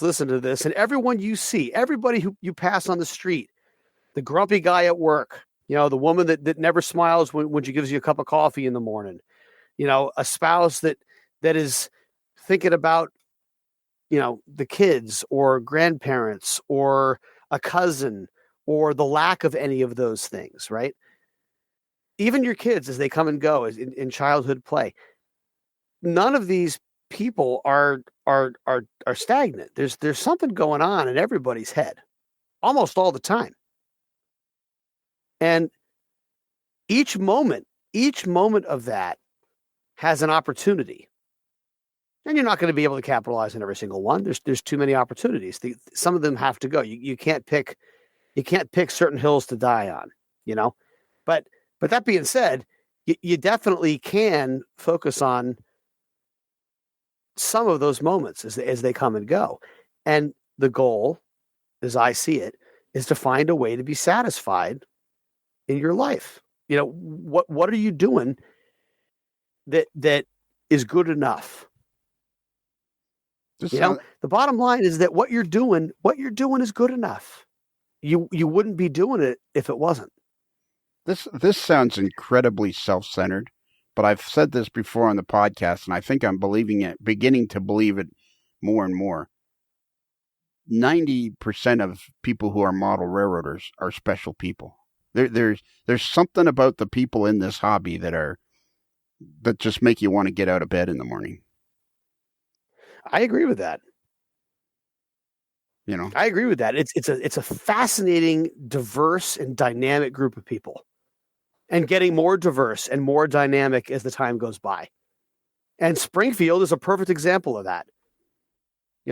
listen to this, and everyone you see, everybody who you pass on the street, the grumpy guy at work, the woman that never smiles when she gives you a cup of coffee in the morning, a spouse that is thinking about, the kids or grandparents or a cousin or the lack of any of those things, right? Even your kids as they come and go in childhood play. None of these people are stagnant. There's something going on in everybody's head almost all the time. And each moment of that has an opportunity. And you're not going to be able to capitalize on every single one. There's too many opportunities. Some of them have to go. You can't pick certain hills to die on, But that being said, you definitely can focus on some of those moments as they come and go. And the goal, as I see it, is to find a way to be satisfied in your life. What are you doing that is good enough? The bottom line is that what you're doing is good enough. You wouldn't be doing it if it wasn't. This sounds incredibly self-centered, but I've said this before on the podcast, and I think I'm beginning to believe it more and more. 90% of people who are model railroaders are special people. There's something about the people in this hobby that just make you want to get out of bed in the morning. I agree with that. I agree with that. It's a fascinating, diverse, and dynamic group of people, and getting more diverse and more dynamic as the time goes by. And Springfield is a perfect example of that.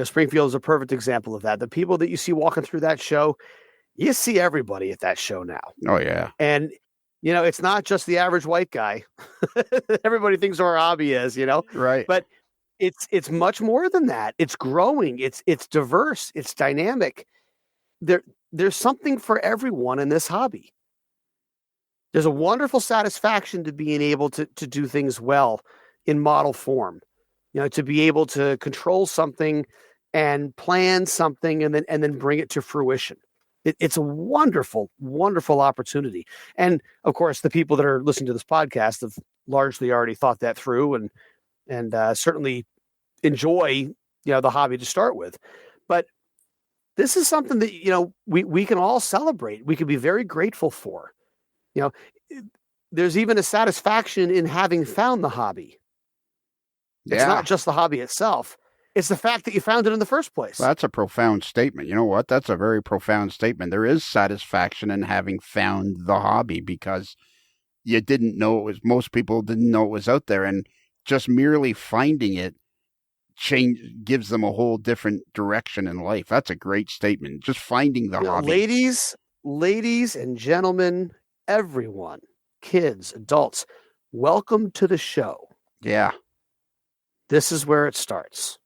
Springfield is a perfect example of that. The people that you see walking through that show, you see everybody at that show now. Oh yeah. And it's not just the average white guy. Everybody thinks our hobby is, Right. But it's much more than that. It's growing. It's diverse. It's dynamic. There's something for everyone in this hobby. There's a wonderful satisfaction to being able to do things well in model form. To be able to control something and plan something and then bring it to fruition. It's a wonderful, wonderful opportunity. And of course, the people that are listening to this podcast have largely already thought that through and and certainly enjoy, the hobby to start with. But this is something that, we can all celebrate. We can be very grateful for. There's even a satisfaction in having found the hobby. It's not just the hobby itself. It's the fact that you found it in the first place. Well, that's a profound statement. You know what? That's a very profound statement. There is satisfaction in having found the hobby because you didn't know it was, most people didn't know it was out there. And just merely finding it gives them a whole different direction in life. That's a great statement. Just finding the hobby. Ladies and gentlemen, everyone, kids, adults, welcome to the show. Yeah. This is where it starts.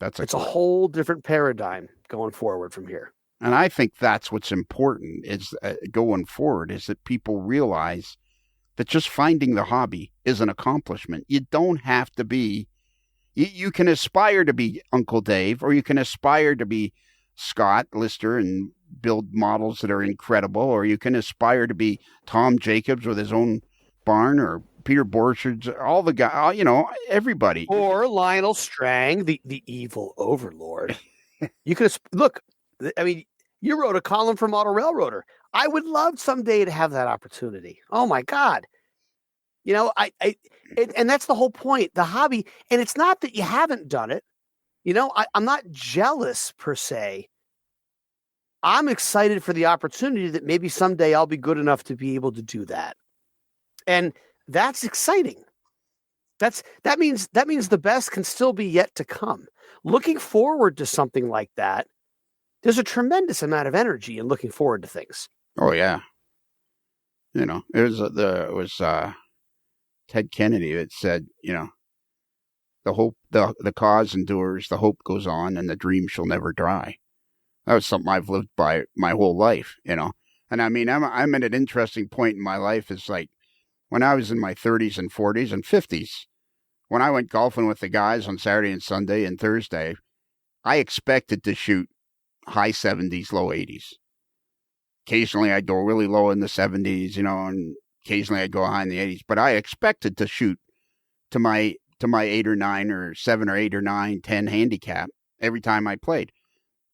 It's a whole different paradigm going forward from here. And I think that's what's important is going forward is that people realize that just finding the hobby is an accomplishment. You don't have to be, you can aspire to be Uncle Dave, or you can aspire to be Scott Lister and build models that are incredible, or you can aspire to be Tom Jacobs with his own barn, or Peter Borchard's, all the guys, everybody. Or Lionel Strang, the Evel Overlord. You could look. I mean, you wrote a column for Model Railroader. I would love someday to have that opportunity. Oh my God! And that's the whole point. The hobby, and it's not that you haven't done it. I'm not jealous per se. I'm excited for the opportunity that maybe someday I'll be good enough to be able to do that, and that's exciting. That means the best can still be yet to come. Looking forward to something like that, there's a tremendous amount of energy in looking forward to things. Oh yeah, it was Ted Kennedy that said, the hope, the cause endures, the hope goes on, and the dream shall never dry. That was something I've lived by my whole life, And I mean, I'm at an interesting point in my life. It's like when I was in my 30s and 40s and 50s, when I went golfing with the guys on Saturday and Sunday and Thursday, I expected to shoot high 70s, low 80s. Occasionally I'd go really low in the 70s, and occasionally I'd go high in the 80s. But I expected to shoot to my 8 or 9 or 7 or 8 or 9, 10 handicap every time I played.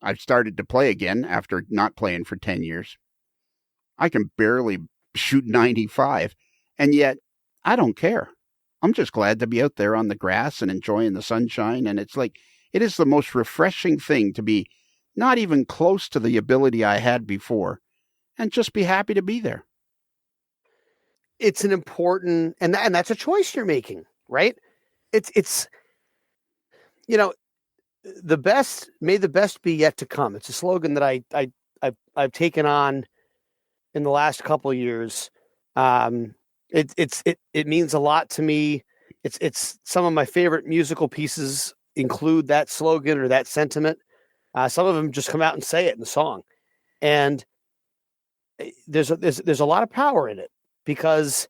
I've started to play again after not playing for 10 years. I can barely shoot 95, and yet I don't care. I'm just glad to be out there on the grass and enjoying the sunshine. And it's like, it is the most refreshing thing to be not even close to the ability I had before and just be happy to be there. It's an important, and that's a choice you're making, right? It's the best, may the best be yet to come. It's a slogan that I've taken on in the last couple of years. It means a lot to me. It's some of my favorite musical pieces include that slogan or that sentiment. Some of them just come out and say it in the song, and there's a lot of power in it because,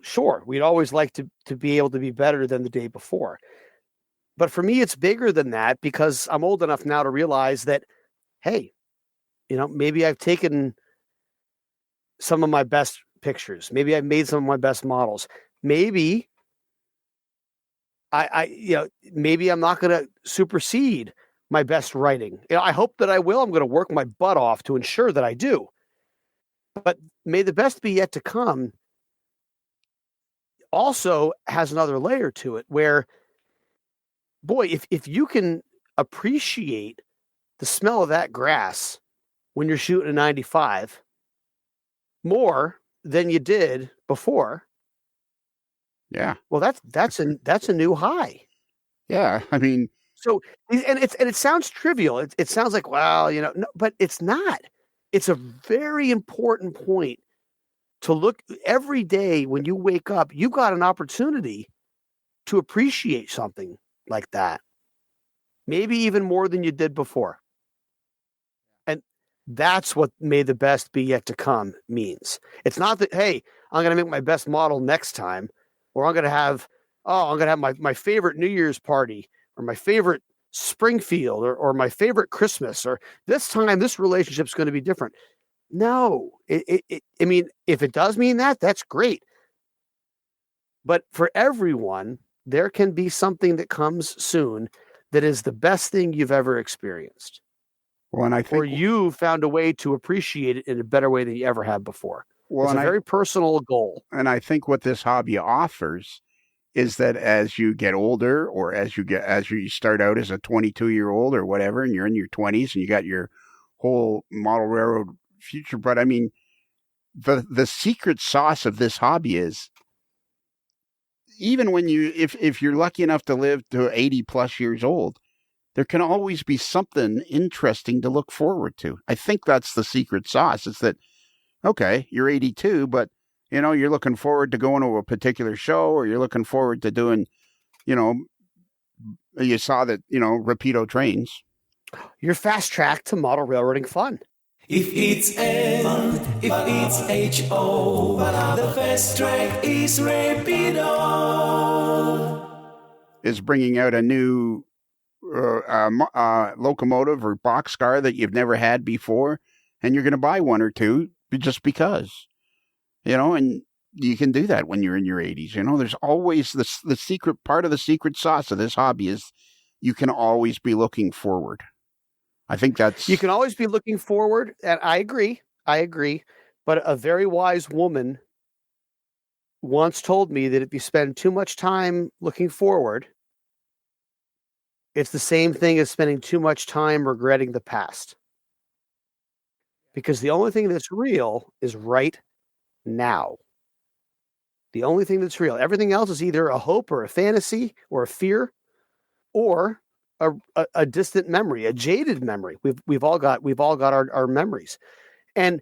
sure, we'd always like to be able to be better than the day before. But for me, it's bigger than that because I'm old enough now to realize that, hey, maybe I've taken some of my best pictures. Maybe I've made some of my best models. Maybe maybe I'm not going to supersede my best writing. I hope that I will. I'm going to work my butt off to ensure that I do. But may the best be yet to come also has another layer to it where, boy, if you can appreciate the smell of that grass when you're shooting a 95 more than you did before. Yeah. Well, that's a new high. Yeah. I mean, so, and it sounds trivial. It sounds like, well, no, but it's not. It's a very important point to look every day when you wake up. You got an opportunity to appreciate something like that, maybe even more than you did before. And that's what may the best be yet to come means. It's not that, hey, I'm going to make my best model next time, or I'm going to have my favorite New Year's party, or my favorite Springfield, or my favorite Christmas, or this time this relationship's going to be different. No, I mean, if it does mean that, that's great. But for everyone, there can be something that comes soon that is the best thing you've ever experienced. Well, and I think, or you found a way to appreciate it in a better way than you ever have before. well, It's a and very personal goal. and I think what this hobby offers is that as you get older, or as you start out as a 22-year-old or whatever, and you're in your 20s and you got your whole model railroad future. But I mean, the secret sauce of this hobby is, even when if you're lucky enough to live to 80 plus years old, there can always be something interesting to look forward to. I think that's the secret sauce. It's that, okay, you're 82, but you're looking forward to going to a particular show, or you're looking forward to doing, you saw that, Rapido trains. You're fast track to model railroading fun. If it's N, if it's H-O, the fast track is Rapido. Is bringing out a new locomotive or boxcar that you've never had before, and you're going to buy one or two just because, and you can do that when you're in your 80s. There's always the secret part of the secret sauce of this hobby is you can always be looking forward. I think you can always be looking forward, and I agree. But a very wise woman once told me that if you spend too much time looking forward, it's the same thing as spending too much time regretting the past. Because the only thing that's real is right now. The only thing that's real. Everything else is either a hope or a fantasy or a fear or a distant memory, a jaded memory. We've all got our memories. And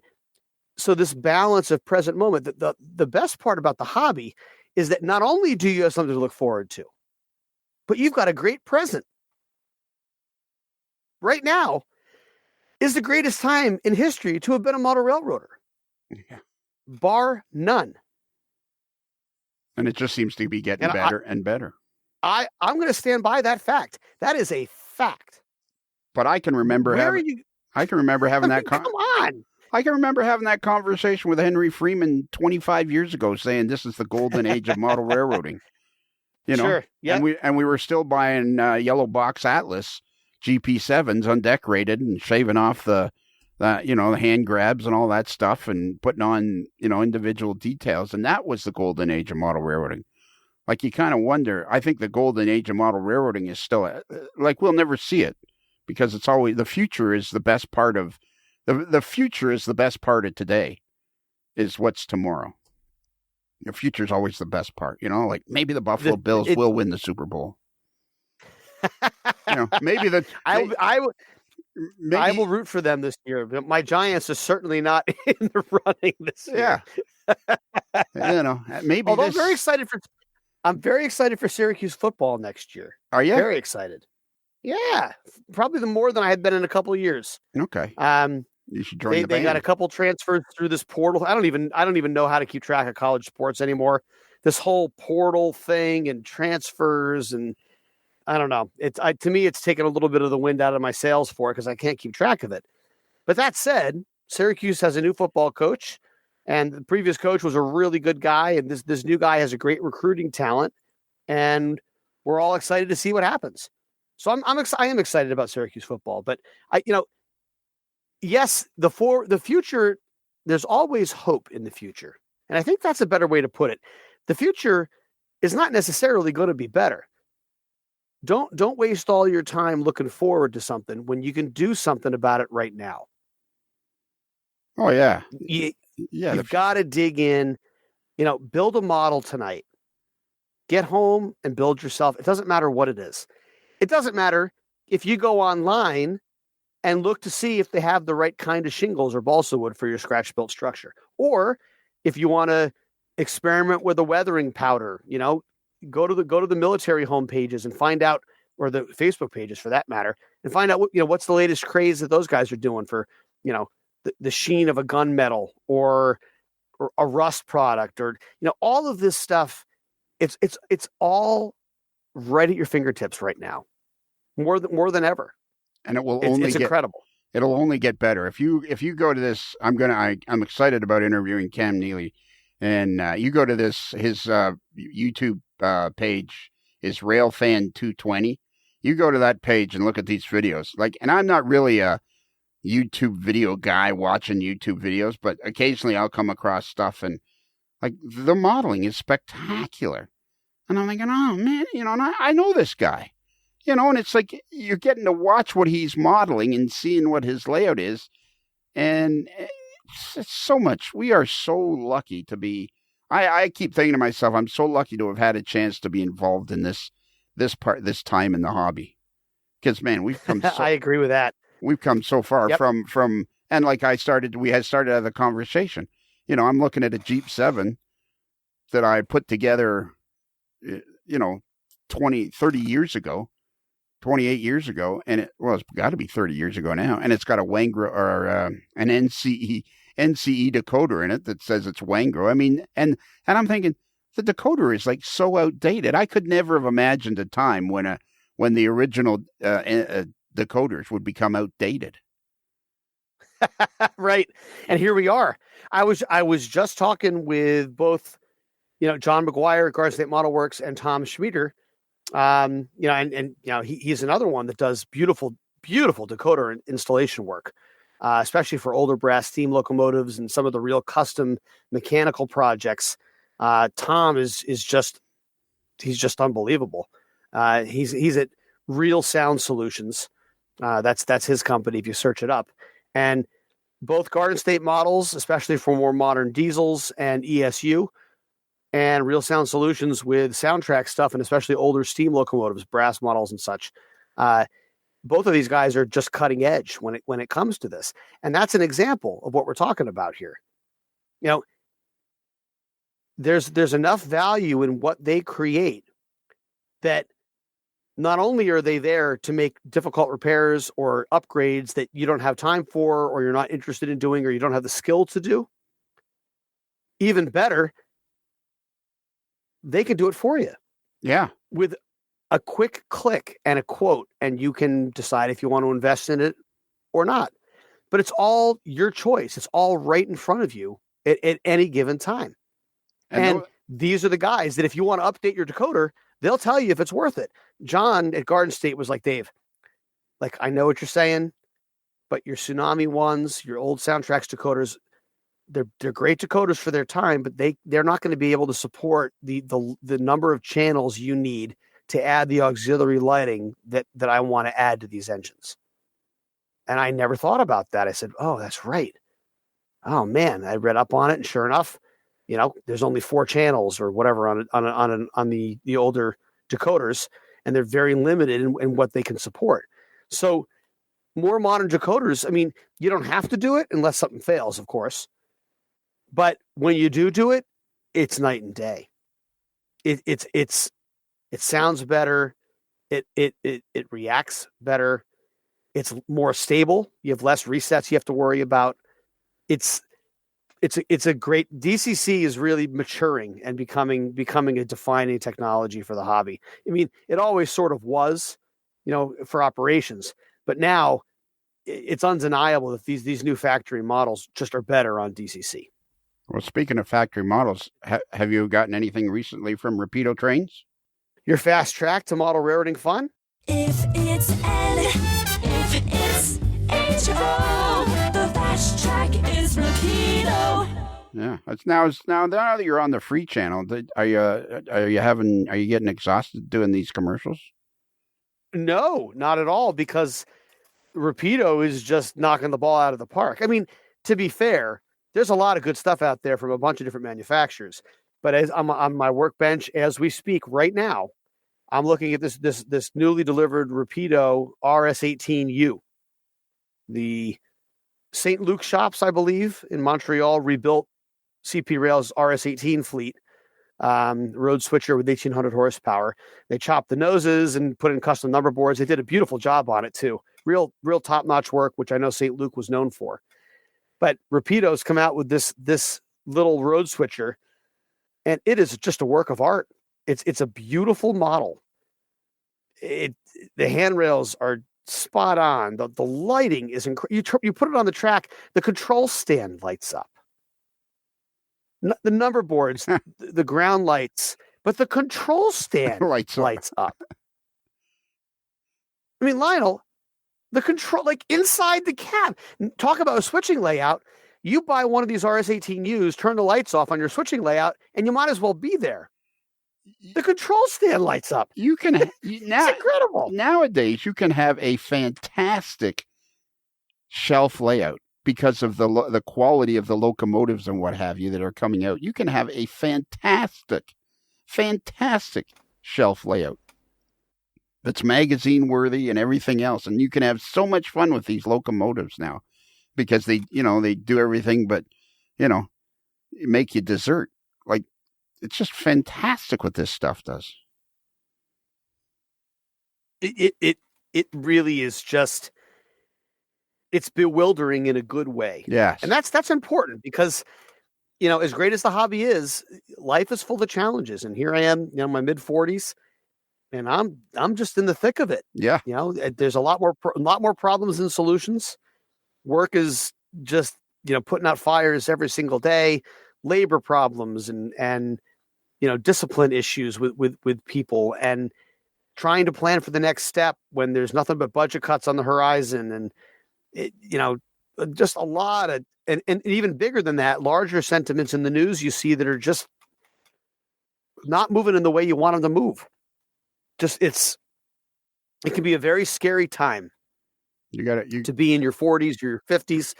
so this balance of present moment, the best part about the hobby is that not only do you have something to look forward to, but you've got a great present. Right now is the greatest time in history to have been a model railroader. Yeah. Bar none. And it just seems to be getting better and better. I'm going to stand by that fact. That is a fact. But I can remember I can remember having that come on. I can remember having that conversation with Henry Freeman 25 years ago, saying this is the golden age of model railroading. Sure. Yeah. And we were still buying yellow box Atlas GP7s undecorated and shaving off the hand grabs and all that stuff and putting on, individual details. And that was the golden age of model railroading. Like, you kind of wonder, I think the golden age of model railroading is still, we'll never see it, because it's always, the future is the best part of, the future is the best part of today, is what's tomorrow. The future is always the best part, like maybe the Buffalo Bills will win the Super Bowl. Maybe I will root for them this year. But my Giants are certainly not in the running this year. Yeah. Maybe. Although I'm very excited for Syracuse football next year. Are you? Very excited. Yeah, probably more than I had been in a couple of years. Okay. You should join the band. They got a couple transfers through this portal. I don't even know how to keep track of college sports anymore. This whole portal thing and transfers, and I don't know. To me, it's taken a little bit of the wind out of my sails for it because I can't keep track of it. But that said, Syracuse has a new football coach, and the previous coach was a really good guy, and this new guy has a great recruiting talent, and we're all excited to see what happens. So I am excited about Syracuse football, but yes, the future, there's always hope in the future. And I think that's a better way to put it. The future is not necessarily going to be better. Don't waste all your time looking forward to something when you can do something about it right now. Oh yeah. You've got to dig in, build a model tonight. Get home and build yourself. It doesn't matter what it is. It doesn't matter if you go online and look to see if they have the right kind of shingles or balsa wood for your scratch built structure. Or if you want to experiment with a weathering powder, go to the military home pages and find out, or the Facebook pages for that matter, and find out what's the latest craze that those guys are doing for, the sheen of a gunmetal or a rust product, or, all of this stuff. It's all right at your fingertips right now, more than ever. And it will it's incredible. It'll only get better. If you go to this, I'm excited about interviewing Cam Neely, and you go to his YouTube page, is Railfan220. You go to that page and look at these videos. And I'm not really a YouTube video guy watching YouTube videos, but occasionally I'll come across stuff and the modeling is spectacular. And I'm thinking, oh man, and I know this guy, and it's like you're getting to watch what he's modeling and seeing what his layout is. And it's so much. We are so lucky to be, I keep thinking to myself, I'm so lucky to have had a chance to be involved in this time in the hobby. Because man, we've come I agree with that. We've come so far from, and we had started to have a conversation. I'm looking at a Jeep 7 that I put together, 30 years ago, 28 years ago, and it's got to be 30 years ago now, and it's got a Wangro or an NCE decoder in it that says it's Wangro. I mean, and I'm thinking the decoder is so outdated. I could never have imagined a time when the original decoders would become outdated. Right. And here we are. I was just talking with both, John McGuire at Garden State Model Works and Tom Schmieder. He's another one that does beautiful, beautiful decoder installation work, especially for older brass steam locomotives and some of the real custom mechanical projects. Tom is just unbelievable. He's at Real Sound Solutions. That's his company if you search it up. And both Garden State models, especially for more modern diesels and ESU, and Real Sound Solutions with soundtrack stuff, and especially older steam locomotives, brass models and such. Both of these guys are just cutting edge when it comes to this. And that's an example of what we're talking about here. There's enough value in what they create that not only are they there to make difficult repairs or upgrades that you don't have time for, or you're not interested in doing, or you don't have the skill to do, even better, they can do it for you. Yeah. With a quick click and a quote, and you can decide if you want to invest in it or not. But it's all your choice. It's all right in front of you at any given time. And these are the guys that if you want to update your decoder, they'll tell you if it's worth it. John at Garden State was like, Dave, I know what you're saying, but your Tsunami ones, your old Soundtracks decoders, they're great decoders for their time, but they're not going to be able to support the number of channels you need to add the auxiliary lighting that I want to add to these engines. And I never thought about that. I said, oh, that's right. Oh man, I read up on it, and sure enough, there's only 4 channels or whatever on the older decoders, and they're very limited in what they can support. So more modern decoders, I mean, you don't have to do it unless something fails, of course. But when you do it, it's night and day. It sounds better. It reacts better. It's more stable. You have less resets you have to worry about. It's a great, DCC is really maturing and becoming a defining technology for the hobby. I mean, it always sort of was, for operations, but now it's undeniable that these new factory models just are better on DCC. Well, speaking of factory models, have you gotten anything recently from Rapido Trains? Your fast track to model railroading fun? If it's N, if it's H-O, the fast track is Rapido. Yeah, it's now that you're on the free channel, are you getting exhausted doing these commercials? No, not at all, because Rapido is just knocking the ball out of the park. I mean, to be fair, there's a lot of good stuff out there from a bunch of different manufacturers. But as I'm on my workbench as we speak right now, I'm looking at this newly delivered Rapido RS18U. The St. Luke shops, I believe, in Montreal rebuilt CP Rail's RS18 fleet, road switcher with 1,800 horsepower. They chopped the noses and put in custom number boards. They did a beautiful job on it too. Real top-notch work, which I know St. Luke was known for. But Rapido's come out with this little road switcher, and it is just a work of art. It's a beautiful model. The handrails are spot on. The lighting is incredible. You put it on the track, the control stand lights up. The number boards, the ground lights, but the control stand lights up. I mean, Lionel, the control, like inside the cab, talk about a switching layout. You buy one of these RS18Us, turn the lights off on your switching layout, and you might as well be there. The control stand lights up. You can now, it's incredible. Nowadays, you can have a fantastic shelf layout because of the quality of the locomotives and what have you that are coming out. You can have a fantastic shelf layout that's magazine worthy and everything else, and you can have so much fun with these locomotives now because they do everything but make you dessert. Like, it's just fantastic what this stuff does. It really is just, it's bewildering in a good way. Yes. And that's important because, as great as the hobby is, life is full of challenges. And here I am, my mid 40s, and I'm just in the thick of it. Yeah. There's a lot more problems than solutions. Work is just, putting out fires every single day, labor problems and discipline issues with people, and trying to plan for the next step when there's nothing but budget cuts on the horizon. And just a lot of, and even bigger than that, larger sentiments in the news you see that are just not moving in the way you want them to move. It can be a very scary time. To be in your 40s, your 50s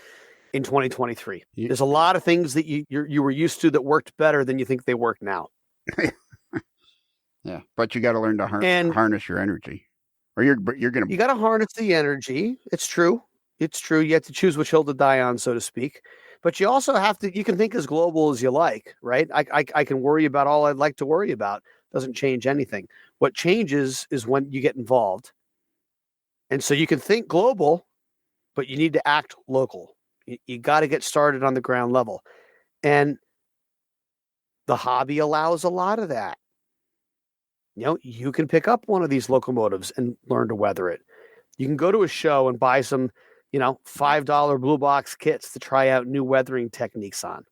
in 2023. There's a lot of things that you were used to that worked better than you think they work now. Yeah, but you got to learn to harness your energy, or you're gonna. You got to harness the energy. It's true. You have to choose which hill to die on, so to speak. But you also have to. You can think as global as you like, right? I can worry about all I'd like to worry about. Doesn't change anything. What changes is when you get involved. And so you can think global, but you need to act local. You got to get started on the ground level. And the hobby allows a lot of that. You can pick up one of these locomotives and learn to weather it. You can go to a show and buy some, $5 blue box kits to try out new weathering techniques on.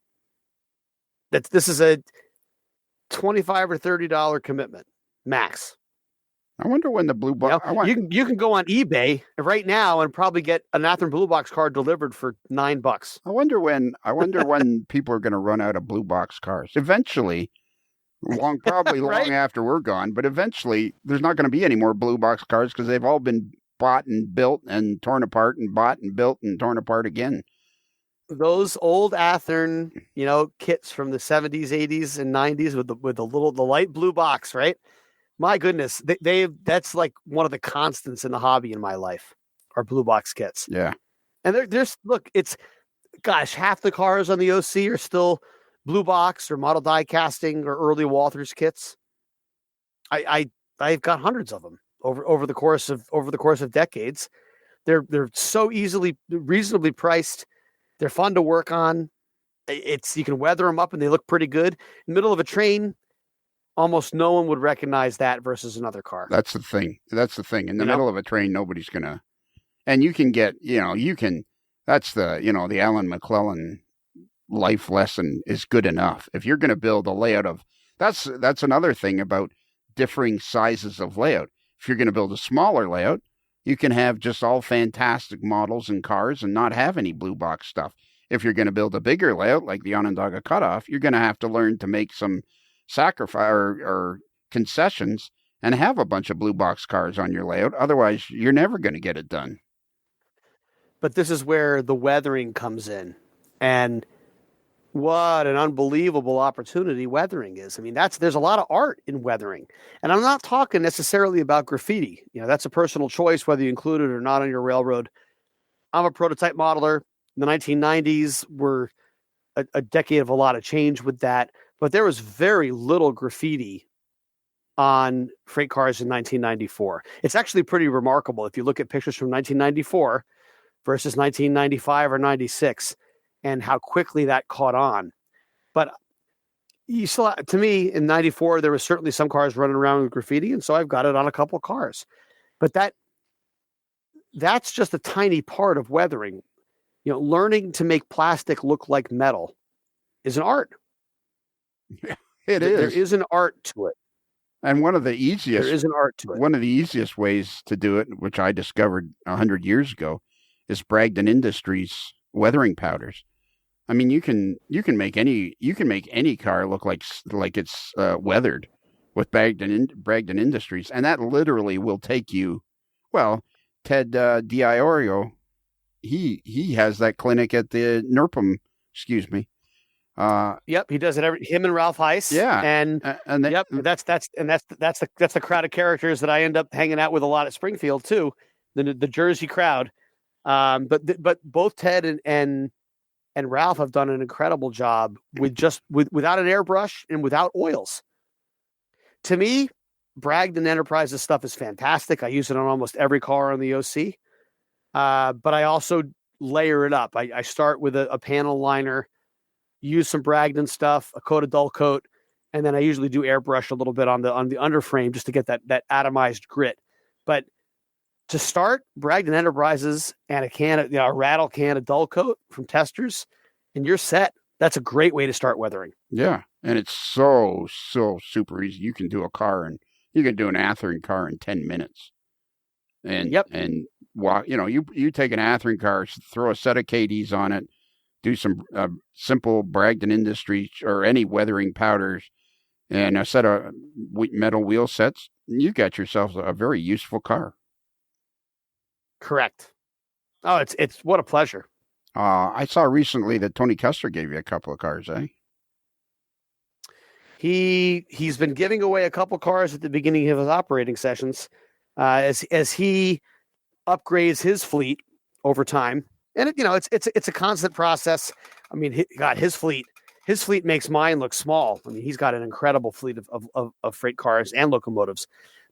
This is a $25 or $30 commitment, max. I wonder when the blue box. You can go on eBay right now and probably get an Athearn blue box card delivered for $9. I wonder when people are going to run out of blue box cars. Eventually, probably right? long after we're gone. But eventually, there's not going to be any more blue box cars because they've all been bought and built and torn apart and bought and built and torn apart again. Those old Athearn, kits from the 70s, 80s, and 90s with the light blue box, right? My goodness, that's like one of the constants in the hobby in my life, are blue box kits. Yeah. And half the cars on the OC are still blue box or model die casting or early Walthers kits. I've got hundreds of them over the course of decades. They're so reasonably priced. They're fun to work on. You can weather them up and they look pretty good. In the middle of a train, almost no one would recognize that versus another car. That's the thing. In the middle of a train, nobody's going to, and you can get, that's the Alan McClellan life lesson is good enough. If you're going to build a layout of, that's another thing about differing sizes of layout. If you're going to build a smaller layout, you can have just all fantastic models and cars and not have any blue box stuff. If you're going to build a bigger layout like the Onondaga Cutoff, you're going to have to learn to make some sacrifice or concessions and have a bunch of blue box cars on your layout. Otherwise, you're never going to get it done. But this is where the weathering comes in. And what an unbelievable opportunity weathering is. I mean, there's a lot of art in weathering. And I'm not talking necessarily about graffiti. That's a personal choice, whether you include it or not on your railroad. I'm a prototype modeler. The 1990s were a decade of a lot of change with that. But there was very little graffiti on freight cars in 1994. It's actually pretty remarkable if you look at pictures from 1994 versus 1995 or 96 and how quickly that caught on. But you still, to me, in 94, there was certainly some cars running around with graffiti, and so I've got it on a couple of cars. But that's just a tiny part of weathering. Learning to make plastic look like metal is an art. Yeah, it is. There is an art to it. And one of the There is an art to it. one of the easiest ways to do it, which I discovered 100 years ago, is Bragdon Industries weathering powders. I mean, you can make any car look like it's weathered with Bragdon Industries, and that literally will take you. Well, Ted Diorio, he has that clinic at the NERPM. Excuse me. Yep, he does it him and Ralph Heiss. Yeah, and yep, that's the crowd of characters that I end up hanging out with a lot at Springfield too, the Jersey crowd. But both Ted and Ralph have done an incredible job without an airbrush and without oils. To me, Bragdon Enterprises stuff is fantastic. I use it on almost every car on the OC, but I also layer it up. I start with a panel liner. Use some Bragdon stuff, a coat of dull coat, and then I usually do airbrush a little bit on the underframe just to get that atomized grit. But to start, Bragdon Enterprises and a rattle can of dull coat from Testers, and you're set. That's a great way to start weathering. Yeah, and it's so super easy. You can do an Athearn car in 10 minutes. And you take an Athearn car, throw a set of KDs on it, do some simple Bragdon Industries or any weathering powders and a set of metal wheel sets, you got yourself a very useful car. Correct. Oh, it's what a pleasure. I saw recently that Tony Custer gave you a couple of cars, eh? He's been giving away a couple cars at the beginning of his operating sessions as he upgrades his fleet over time. And it's a constant process. I mean, his fleet makes mine look small. I mean, he's got an incredible fleet of freight cars and locomotives.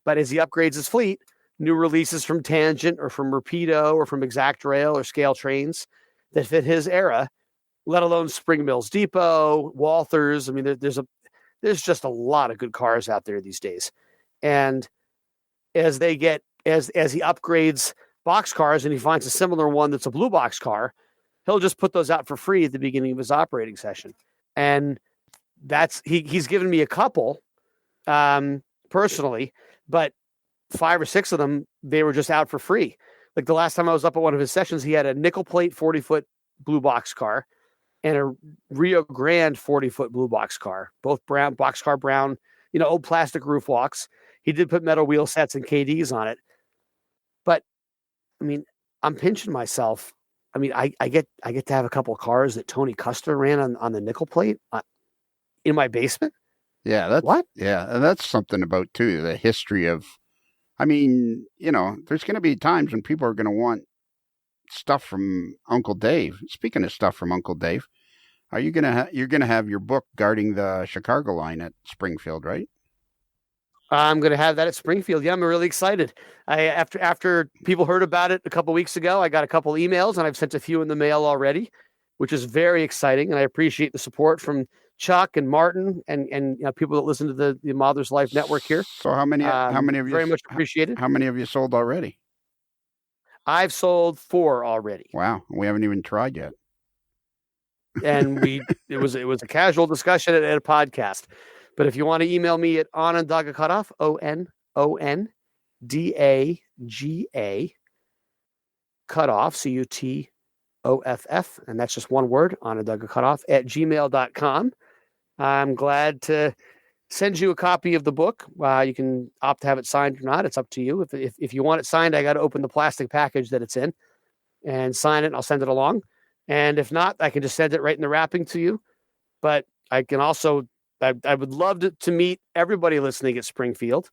But as he upgrades his fleet, new releases from Tangent or from Rapido or from Exact Rail or Scale Trains that fit his era, let alone Spring Mills Depot, Walthers. I mean, there's just a lot of good cars out there these days. And as he upgrades box cars and he finds a similar one that's a blue box car, he'll just put those out for free at the beginning of his operating session. And he's given me a couple personally, but 5 or 6 of them, they were just out for free. Like the last time I was up at one of his sessions, he had a nickel plate 40-foot blue box car and a Rio Grande 40-foot blue box car, both brown, boxcar brown, old plastic roof walks. He did put metal wheel sets and KDs on it. But I mean, I'm pinching myself. I mean, I get to have a couple of cars that Tony Custer ran on the nickel plate in my basement. Yeah, that's something about too the history of. I mean, there's going to be times when people are going to want stuff from Uncle Dave. Speaking of stuff from Uncle Dave, you're going to have your book guarding the Chicago line at Springfield, right? I'm going to have that at Springfield. Yeah, I'm really excited. After people heard about it a couple weeks ago, I got a couple emails and I've sent a few in the mail already, which is very exciting. And I appreciate the support from Chuck and Martin and people that listen to the Mother's Life Network here. So how many of you very much appreciated? How many have you sold already? I've sold 4 already. Wow, we haven't even tried yet. And it was a casual discussion at a podcast. But if you want to email me at Onondaga Cutoff, ONONDAGA Cutoff, CUTOFF, and that's just one word, Onondaga Cutoff at gmail.com. I'm glad to send you a copy of the book. You can opt to have it signed or not. It's up to you. If you want it signed, I got to open the plastic package that it's in and sign it, and I'll send it along. And if not, I can just send it right in the wrapping to you. But I can also, I would love to meet everybody listening at Springfield.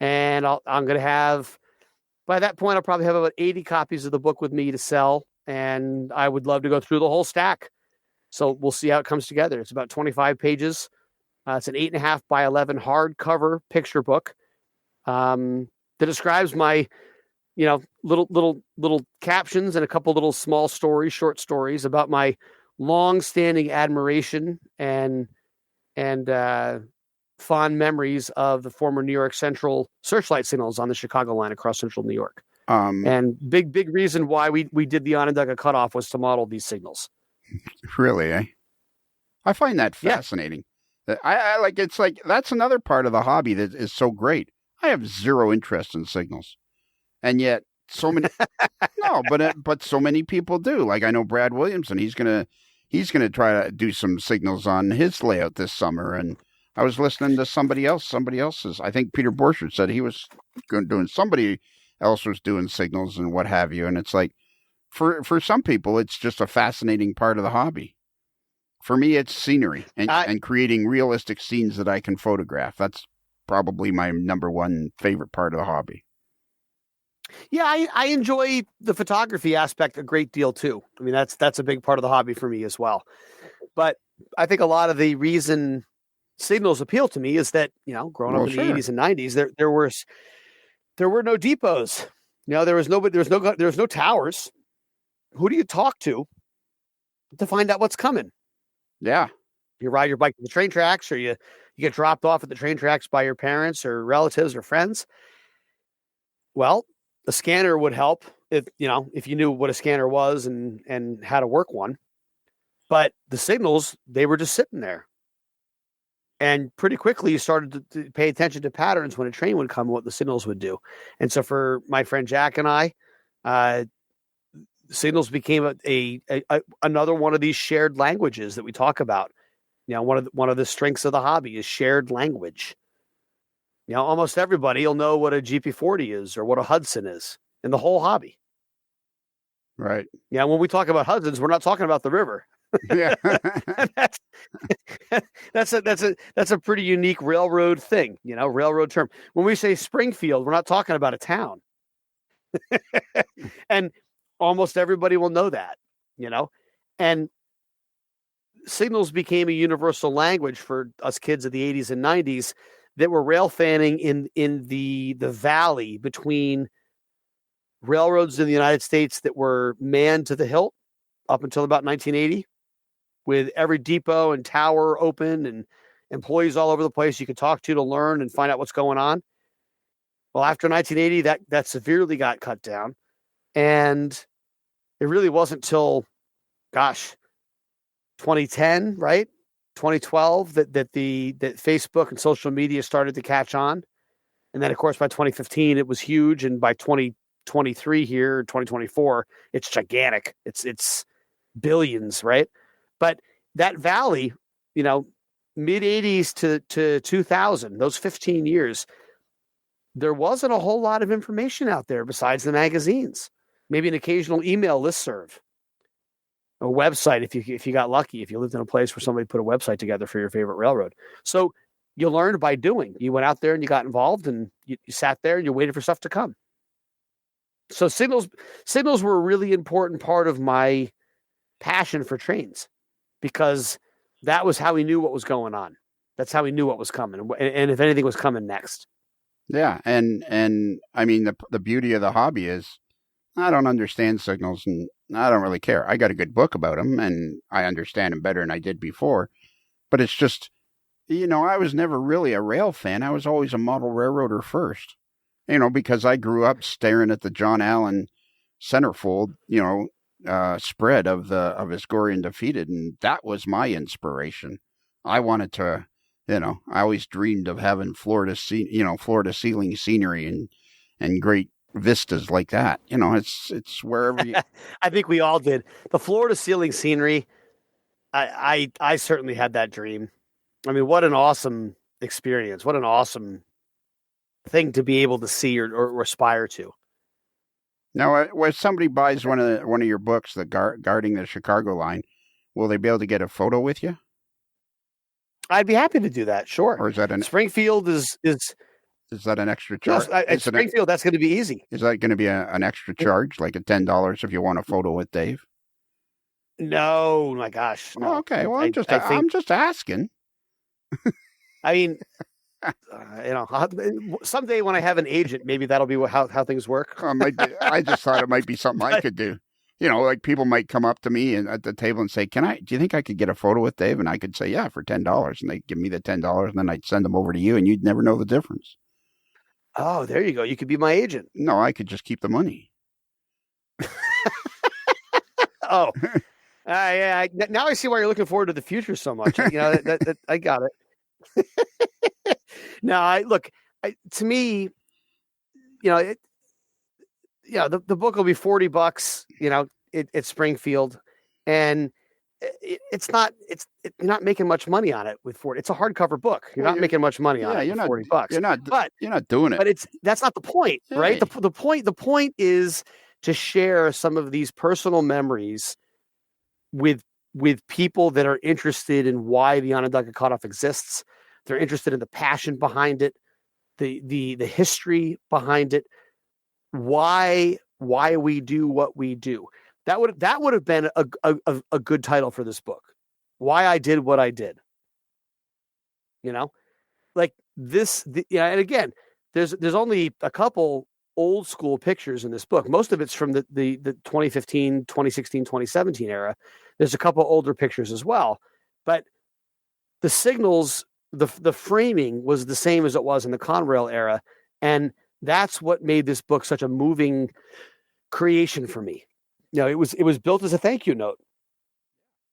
And I'm going to have, by that point, I'll probably have about 80 copies of the book with me to sell. And I would love to go through the whole stack. So we'll see how it comes together. It's about 25 pages. It's an 8.5 by 11 hardcover picture book that describes my, little captions and a couple little small stories, short stories about my long-standing admiration and fond memories of the former New York Central searchlight signals on the Chicago line across Central New York. And big reason why we did the Onondaga Cutoff was to model these signals. Really, eh? I find that fascinating. I like, it's like, that's another part of the hobby that is so great. I have zero interest in signals. And yet so many, no, but so many people do. Like I know Brad Williamson, he's going to try to do some signals on his layout this summer. And I was listening to somebody else's, I think Peter Borchert said he was doing, somebody else was doing signals and what have you. And it's like, for some people, it's just a fascinating part of the hobby. For me, it's scenery and creating realistic scenes that I can photograph. That's probably my number one favorite part of the hobby. Yeah, I enjoy the photography aspect a great deal too. I mean, that's a big part of the hobby for me as well. But I think a lot of the reason signals appeal to me is that, growing up in the 80s and 90s, there were no depots. There was no towers. Who do you talk to find out what's coming? Yeah. You ride your bike to the train tracks, or you get dropped off at the train tracks by your parents or relatives or friends. Well, a scanner would help if you knew what a scanner was and how to work one. But the signals, they were just sitting there. And pretty quickly you started to pay attention to patterns when a train would come, what the signals would do. And so for my friend Jack and I, signals became another one of these shared languages that we talk about. One of the strengths of the hobby is shared language. Almost everybody will know what a GP40 is or what a Hudson is in the whole hobby. Right. Yeah. When we talk about Hudsons, we're not talking about the river. Yeah. that's a pretty unique railroad thing, railroad term. When we say Springfield, we're not talking about a town. And almost everybody will know that, and signals became a universal language for us kids of the 80s and 90s that were rail fanning in the valley between railroads in the United States that were manned to the hilt up until about 1980, with every depot and tower open and employees all over the place you could talk to learn and find out what's going on. Well, after 1980, that severely got cut down. And it really wasn't till, 2010, right? 2012 that Facebook and social media started to catch on. And then, of course, by 2015, it was huge. And by 2023 here, 2024, it's gigantic. It's billions, right? But that valley, mid 80s to 2000, those 15 years, there wasn't a whole lot of information out there besides the magazines. Maybe an occasional email listserv, a website if you got lucky, if you lived in a place where somebody put a website together for your favorite railroad. So you learned by doing. You went out there and you got involved, and you sat there and you waited for stuff to come. So signals were a really important part of my passion for trains, because that was how we knew what was going on. That's how we knew what was coming, and if anything was coming next. Yeah, and I mean the beauty of the hobby is I don't understand signals, and I don't really care. I got a good book about them, and I understand them better than I did before. But it's just, I was never really a rail fan. I was always a model railroader first, because I grew up staring at the John Allen centerfold, spread of Escorian defeated, and that was my inspiration. I wanted to, I always dreamed of having floor to ceiling scenery and great vistas like that. It's wherever you... I think we all did. The floor to ceiling scenery, I certainly had that dream. I mean, what an awesome experience. What an awesome thing to be able to see or aspire to. Now, when somebody buys one of your books, the Guarding the Chicago Line, will they be able to get a photo with you? I'd be happy to do that. Sure. Or is that Springfield is that an extra charge? No, at Springfield, that's going to be easy. Is that going to be an extra charge, like a $10 if you want a photo with Dave? No, my gosh. No. Oh, okay. Well, I'm just asking. I mean, someday when I have an agent, maybe that'll be how things work. I just thought it might be something I could do. Like people might come up to me and at the table and say, do you think I could get a photo with Dave? And I could say, yeah, for $10. And they'd give me the $10 and then I'd send them over to you and you'd never know the difference. Oh, there you go. You could be my agent. No, I could just keep the money. Oh, yeah. Now I see why you're looking forward to the future so much. I got it. No, to me, the book will be $40, at Springfield, and you're not making much money on it with 40. It's a hardcover book. You're not making much money on it with $40. You're not doing it. But that's not the point, right? Hey. The point is to share some of these personal memories with people that are interested in why the Onondaga Cutoff exists. They're interested in the passion behind it, the history behind it, why we do what we do. That would have been a good title for this book. Why I did what I did. Like this. And again, there's only a couple old school pictures in this book. Most of it's from the 2015, 2016, 2017 era. There's a couple older pictures as well, but the signals, the framing was the same as it was in the Conrail era, and that's what made this book such a moving creation for me. It was built as a thank you note.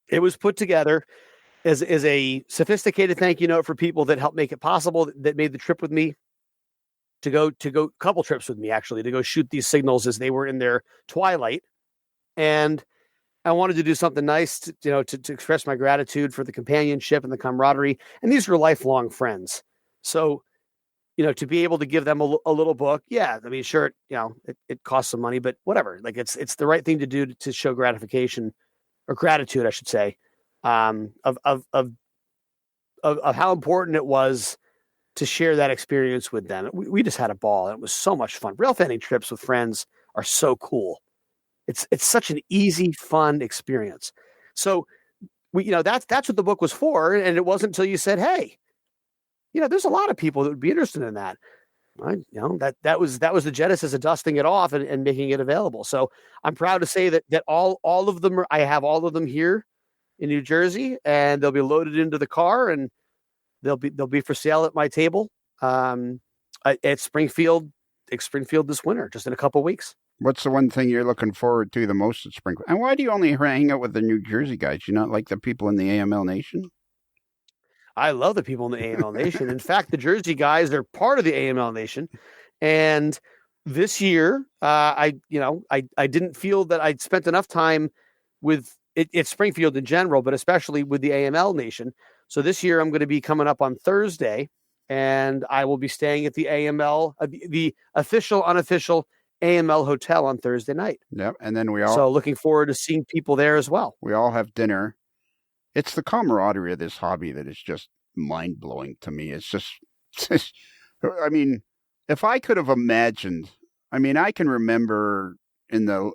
It was put together as a sophisticated thank you note for people that helped make it possible, that made the trip with me, to go couple trips with me, actually, to go shoot these signals as they were in their twilight. And I wanted to do something nice to express my gratitude for the companionship and the camaraderie. And these were lifelong friends. So, to be able to give them a little book. Yeah. I mean, sure. It costs some money, but whatever. Like it's the right thing to do to show gratification, or gratitude, I should say, of how important it was to share that experience with them. We just had a ball, and it was so much fun. Rail fanning trips with friends are so cool. It's such an easy, fun experience. So that's what the book was for. And it wasn't until you said, hey, there's a lot of people that would be interested in that. That was the genesis of dusting it off and making it available. So I'm proud to say that all of them I have all of them here in New Jersey, and they'll be loaded into the car, and they'll be for sale at my table at Springfield this winter, just in a couple of weeks. What's the one thing you're looking forward to the most at Springfield? And why do you only hang out with the New Jersey guys? You not like the people in the AML Nation? I love the people in the AML Nation. In fact, the Jersey guys are part of the AML Nation. And this year, I didn't feel that I'd spent enough time with it Springfield in general, but especially with the AML Nation. So this year, I'm going to be coming up on Thursday, and I will be staying at the AML, the official, unofficial AML hotel on Thursday night. Yep. And then so looking forward to seeing people there as well. We all have dinner. It's the camaraderie of this hobby that is just mind-blowing to me. It's just, I mean, if I could have imagined, I can remember in the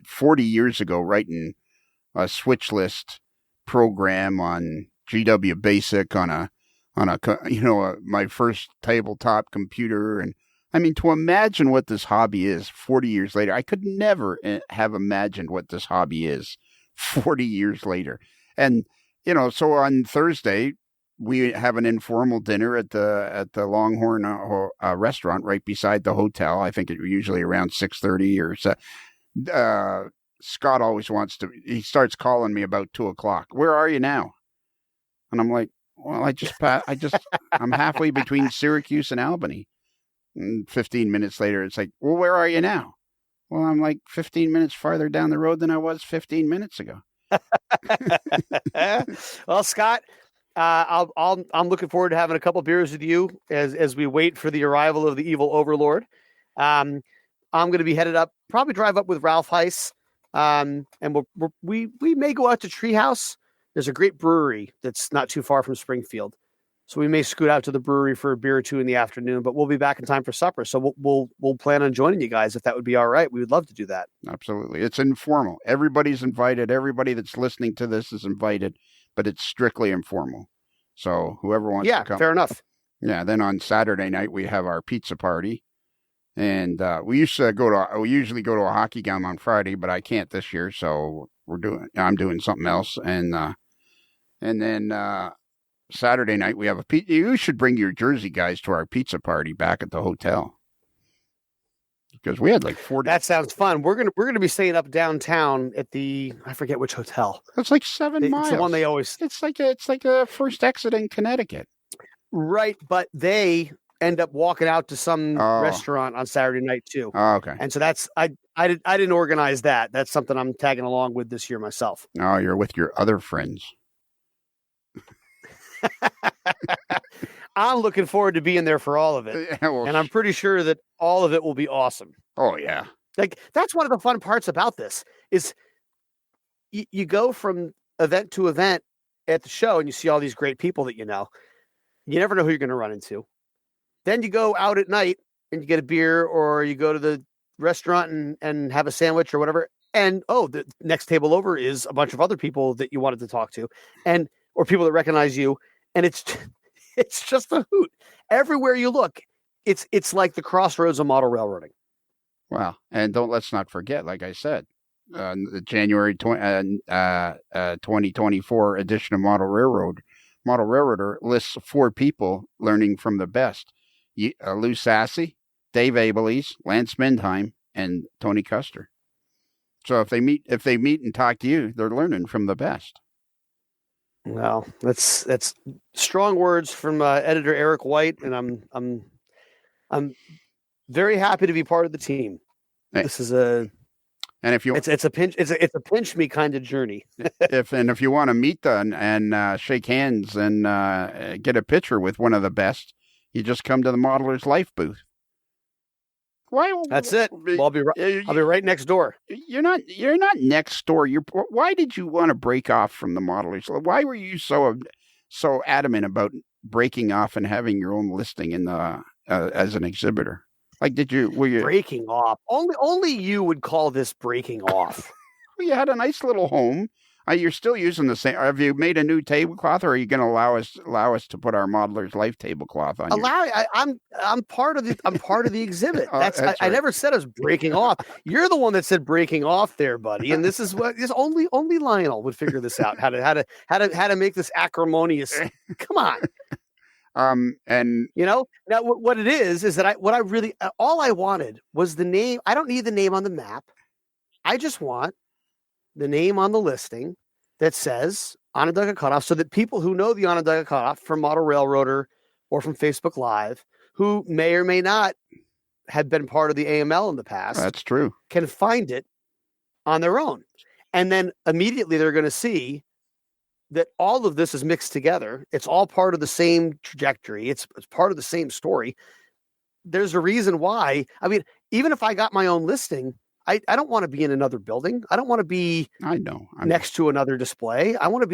40 years ago writing a switch list program on GW Basic on my first tabletop computer. And to imagine what this hobby is 40 years later, I could never have imagined what this hobby is 40 years later. And, so on Thursday, we have an informal dinner at the Longhorn restaurant right beside the hotel. I think it's usually around 6:30 or so. Scott always he starts calling me about 2:00. Where are you now? And I'm like, well, I'm halfway between Syracuse and Albany. And 15 minutes later, it's like, well, where are you now? Well, I'm like 15 minutes farther down the road than I was 15 minutes ago. Well, Scott, I'm looking forward to having a couple beers with you as we wait for the arrival of the Evel Overlord. I'm going to be headed up, probably drive up with Ralph Heiss, and we may go out to Treehouse. There's a great brewery that's not too far from Springfield, so we may scoot out to the brewery for a beer or two in the afternoon. But we'll be back in time for supper, so we'll plan on joining you guys if that would be all right. We would love to do that. Absolutely, it's informal. Everybody's invited. Everybody that's listening to this is invited, but it's strictly informal. So whoever wants to come. Yeah, fair enough. Yeah. Then on Saturday night we have our pizza party, and we usually go to a hockey game on Friday, but I can't this year, so I'm doing something else, and then Saturday night we have a pizza. You should bring your Jersey guys to our pizza party back at the hotel, because we had like 40. That sounds fun. We're gonna be staying up downtown at I forget which hotel. It's like 7 miles. It's the one they always. It's like a first exit in Connecticut. Right, but they end up walking out to some restaurant on Saturday night too. Oh, okay. And so that's I didn't organize that. That's something I'm tagging along with this year myself. Oh, you're with your other friends. I'm looking forward to being there for all of it. Yeah, well, and I'm pretty sure that all of it will be awesome. Oh, yeah. Like, that's one of the fun parts about this is you go from event to event at the show and you see all these great people that you know. You never know who you're going to run into. Then you go out at night and you get a beer, or you go to the restaurant and have a sandwich or whatever. And, the next table over is a bunch of other people that you wanted to talk to, or people that recognize you. And it's just a hoot. Everywhere you look, it's like the crossroads of model railroading. Wow. And let's not forget, like I said, the January 2024 edition of Model Railroader lists 4 people learning from the best. Lou Sassy, Dave Abelese, Lance Mendheim, and Tony Custer. So if they meet and talk to you, they're learning from the best. Well, that's strong words from editor Eric White, and I'm very happy to be part of the team. This is it's a pinch me kind of journey. if you want to meet them and shake hands and get a picture with one of the best, you just come to the Modeler's Life booth. Why? That's it. Well, I'll be right next door. You're not next door. Why did you want to break off from the Modelers? Why were you so adamant about breaking off and having your own listing in the as an exhibitor? Like, were you breaking off? Only you would call this breaking off. Well, you had a nice little home. You're still using the same. Have you made a new tablecloth, or are you going to allow us to put our Modeler's Life tablecloth on? I'm part of the exhibit. That's right. I never said I was breaking off. You're the one that said breaking off there, buddy. And this is only Lionel would figure this out. How to make this acrimonious. Come on. And now what it is that all I wanted was the name. I don't need the name on the map. I just want the name on the listing that says Onondaga Cutoff, so that people who know the Onondaga Cutoff from Model Railroader or from Facebook Live, who may or may not have been part of the AML in the past, that's true, can find it on their own. And then immediately they're going to see that all of this is mixed together. It's all part of the same trajectory. It's part of the same story. There's a reason why. I mean, even if I got my own listing, I don't want to be in another building. I don't want to be next to another display. I want to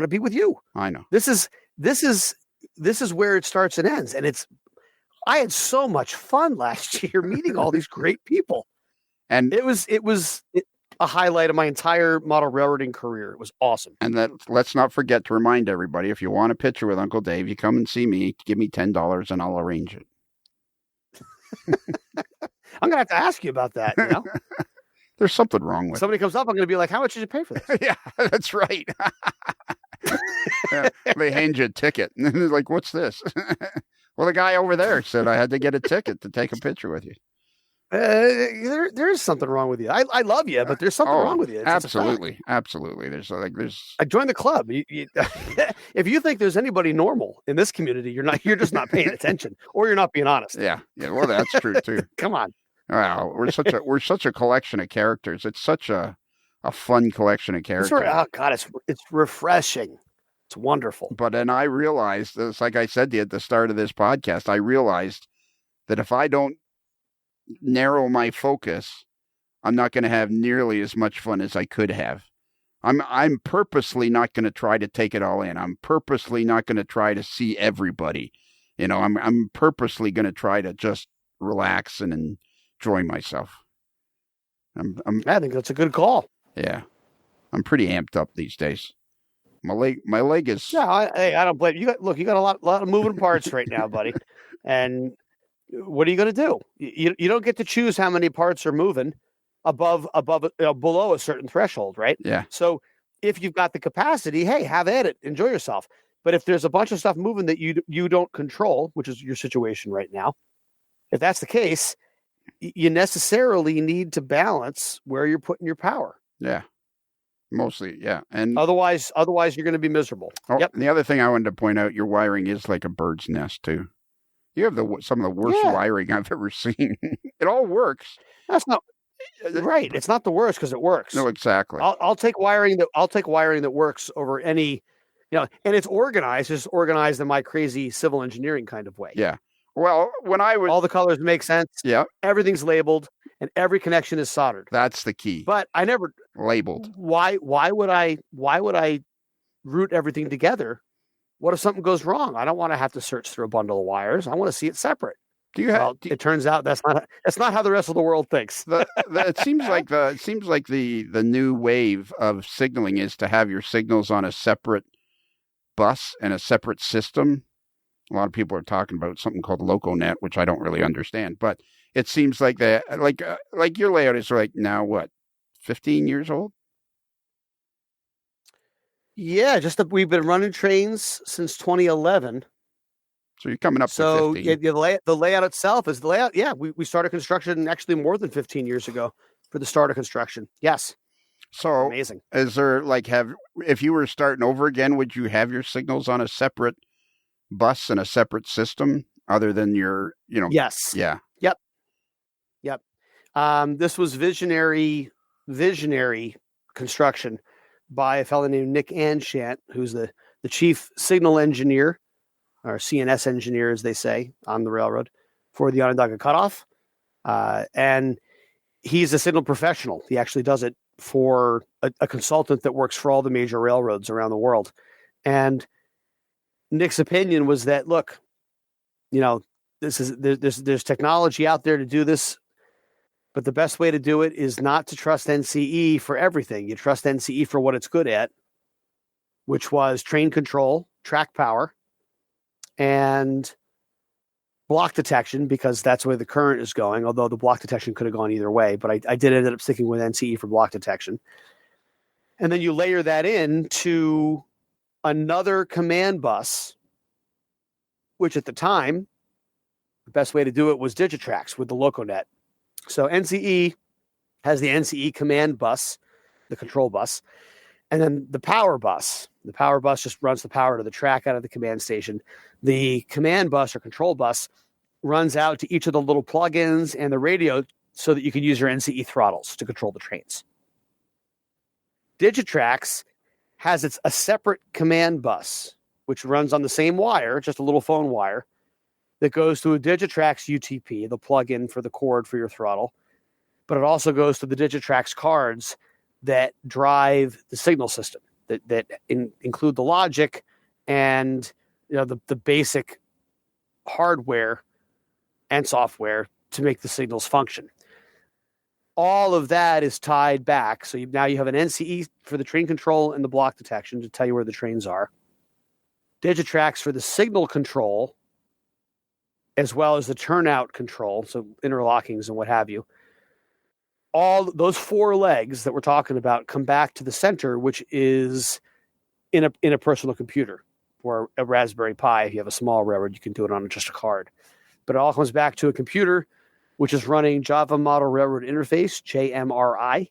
be with you. I know. This is where it starts and ends. And I had so much fun last year meeting all these great people. And it was a highlight of my entire model railroading career. It was awesome. And let's not forget to remind everybody, if you want a picture with Uncle Dave, you come and see me, give me $10 and I'll arrange it. I'm going to have to ask you about that. You know? There's something wrong with it. Somebody comes up, I'm going to be like, how much did you pay for this? Yeah, that's right. They hand you a ticket. And they're like, what's this? Well, the guy over there said I had to get a ticket to take a picture with you. There is something wrong with you. I love you, but there's something wrong with you. Absolutely. There's. I joined the club. If you think there's anybody normal in this community, you're just not paying attention, or you're not being honest. Yeah. Well, that's true too. Come on. Wow, we're such a collection of characters. It's such a fun collection of characters. Oh God, it's refreshing. It's wonderful. But then I realized, it's like I said to you at the start of this podcast, I realized that if I don't narrow my focus, I'm not going to have nearly as much fun as I could have. I'm purposely not going to try to take it all in. I'm purposely not going to try to see everybody. I'm purposely going to try to just relax and enjoy myself. I think that's a good call. Yeah, I'm pretty amped up these days. My leg is. Yeah, I don't blame you. You got a lot of moving parts right now, buddy. And what are you going to do? You don't get to choose how many parts are moving below a certain threshold, right? Yeah. So if you've got the capacity, hey, have at it, enjoy yourself. But if there's a bunch of stuff moving that you don't control, which is your situation right now, if that's the case, you necessarily need to balance where you're putting your power. Yeah. Mostly, yeah. And Otherwise, you're going to be miserable. Yep. And the other thing I wanted to point out, your wiring is like a bird's nest too. You have some of the worst wiring I've ever seen. It all works. That's not right. It's not the worst because it works. No, exactly. I'll take wiring that works over any, and it's organized. It's organized in my crazy civil engineering kind of way. Yeah. Well, when I was all the colors make sense. Yeah. Everything's labeled and every connection is soldered. That's the key. But I never labeled. Why would I route everything together? What if something goes wrong? I don't want to have to search through a bundle of wires. I want to see it separate. It turns out that's not how the rest of the world thinks. It seems like the new wave of signaling is to have your signals on a separate bus and a separate system. A lot of people are talking about something called LocoNet, which I don't really understand, but it seems like like your layout is like now what, 15 years old? Yeah, we've been running trains since 2011. So you're coming up to 15. The layout itself is the layout. Yeah, we started construction actually more than 15 years ago for the start of construction. Yes. So amazing. Is there if you were starting over again, would you have your signals on a separate bus and a separate system other than your, Yes. Yeah. Yep. This was visionary construction by a fellow named Nick Anshant, who's the chief signal engineer, or CNS engineer, as they say, on the railroad for the Onondaga Cutoff. And he's a signal professional. He actually does it for a consultant that works for all the major railroads around the world. And Nick's opinion was that, look, there's technology out there to do this, but the best way to do it is not to trust NCE for everything. You trust NCE for what it's good at, which was train control, track power, and block detection, because that's where the current is going, although the block detection could have gone either way. But I did end up sticking with NCE for block detection. And then you layer that in to another command bus, which at the time, the best way to do it was Digitrax with the LocoNet. So NCE has the NCE command bus, the control bus, and then the power bus. The power bus just runs the power to the track out of the command station. The command bus or control bus runs out to each of the little plugins and the radio so that you can use your NCE throttles to control the trains. Digitrax has a separate command bus, which runs on the same wire, just a little phone wire, that goes to a Digitrax UTP, the plug-in for the cord for your throttle. But it also goes to the Digitrax cards that drive the signal system, that include the logic and the basic hardware and software to make the signals function. All of that is tied back. So now you have an NCE for the train control and the block detection to tell you where the trains are. Digitrax for the signal control, as well as the turnout control, so interlockings and what have you. All those four legs that we're talking about come back to the center, which is in a personal computer or a Raspberry Pi. If you have a small railroad, you can do it on just a card. But it all comes back to a computer, which is running Java Model Railroad Interface, JMRI.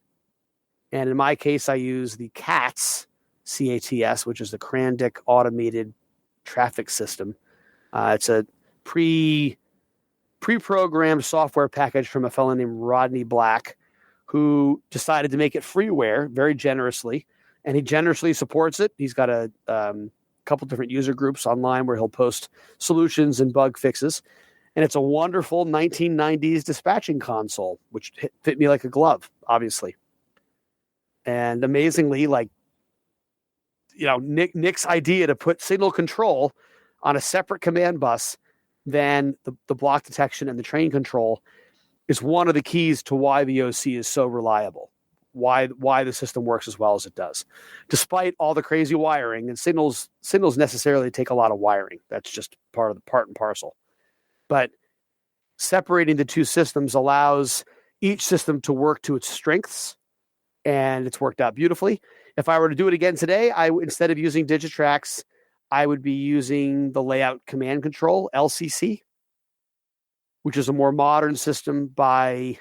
And in my case, I use the CATS, C-A-T-S, which is the Crandic Automated Traffic System. It's a pre-programmed software package from a fellow named Rodney Black, who decided to make it freeware very generously, and he generously supports it. He's got a couple different user groups online where he'll post solutions and bug fixes, and it's a wonderful 1990s dispatching console, which fit me like a glove, obviously. And amazingly, Nick's idea to put signal control on a separate command bus than the block detection and the train control is one of the keys to why the OC is so reliable, why the system works as well as it does, despite all the crazy wiring. And signals necessarily take a lot of wiring. That's just part and parcel. But separating the two systems allows each system to work to its strengths, and it's worked out beautifully. If I were to do it again today, instead of using Digitrax, I would be using the Layout Command Control, LCC, which is a more modern system by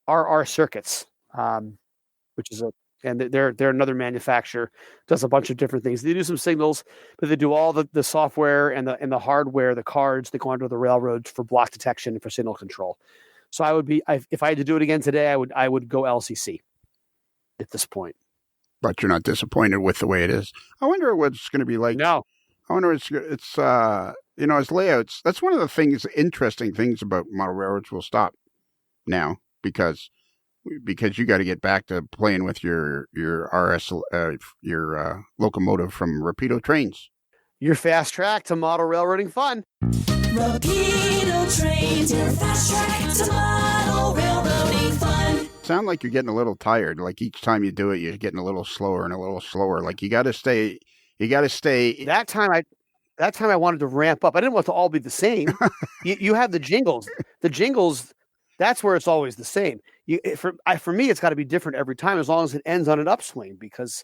RR Circuits, which is And they're another manufacturer, does a bunch of different things. They do some signals, but they do all the software and the hardware, the cards that go onto the railroads for block detection and for signal control. So if I had to do it again today, I would go LCC at this point. But you're not disappointed with the way it is. I wonder what it's going to be like. No. I wonder it's its layouts. That's one of the interesting things about model railroads will stop now because you got to get back to playing with your RS locomotive from Rapido trains. Your fast track to model railroading fun. Rapido trains, your fast track to model railroading fun. Sound like you're getting a little tired. Like each time you do it, you're getting a little slower and a little slower. Like you got to stay. That time I wanted to ramp up. I didn't want it to all be the same. you have the jingles. The jingles. That's where it's always the same. For me, it's got to be different every time, as long as it ends on an upswing, because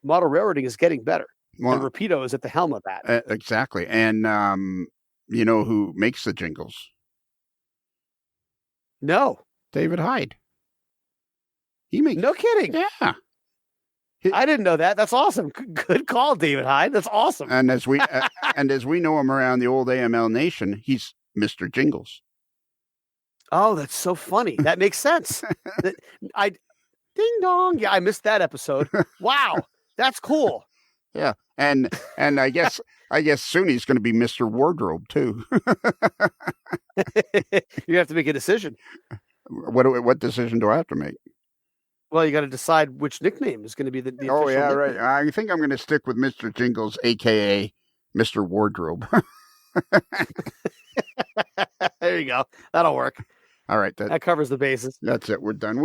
model railroading is getting better. Well, and Rapido is at the helm of that. Exactly. And you know who makes the jingles? No. David Hyde. He makes. No kidding. Yeah. I didn't know that. That's awesome. Good call, David Hyde. That's awesome. And as we know him around the old AML Nation, he's Mr. Jingles. Oh, that's so funny. That makes sense. Ding dong. Yeah, I missed that episode. Wow, that's cool. Yeah, and I guess soon he's going to be Mr. Wardrobe too. You have to make a decision. What decision do I have to make? Well, you got to decide which nickname is going to be the Oh official yeah, nickname. Right. I think I'm going to stick with Mr. Jingles, aka Mr. Wardrobe. There you go. That'll work. All right. That covers the bases. That's it. We're done.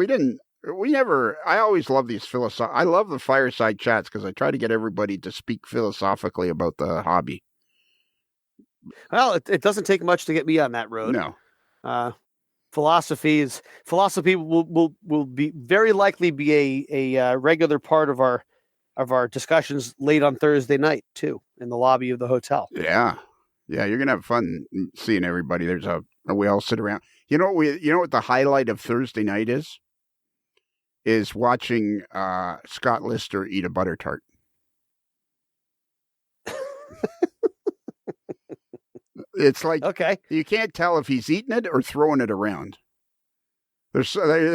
I always love these I love the fireside chats because I try to get everybody to speak philosophically about the hobby. Well, it doesn't take much to get me on that road. No. Philosophy will be very likely be a regular part of our discussions late on Thursday night too, in the lobby of the hotel. Yeah. Yeah, you're gonna have fun seeing everybody. We all sit around. You know what the highlight of Thursday night is? Is watching Scott Lister eat a butter tart. It's like, okay, you can't tell if he's eating it or throwing it around. There's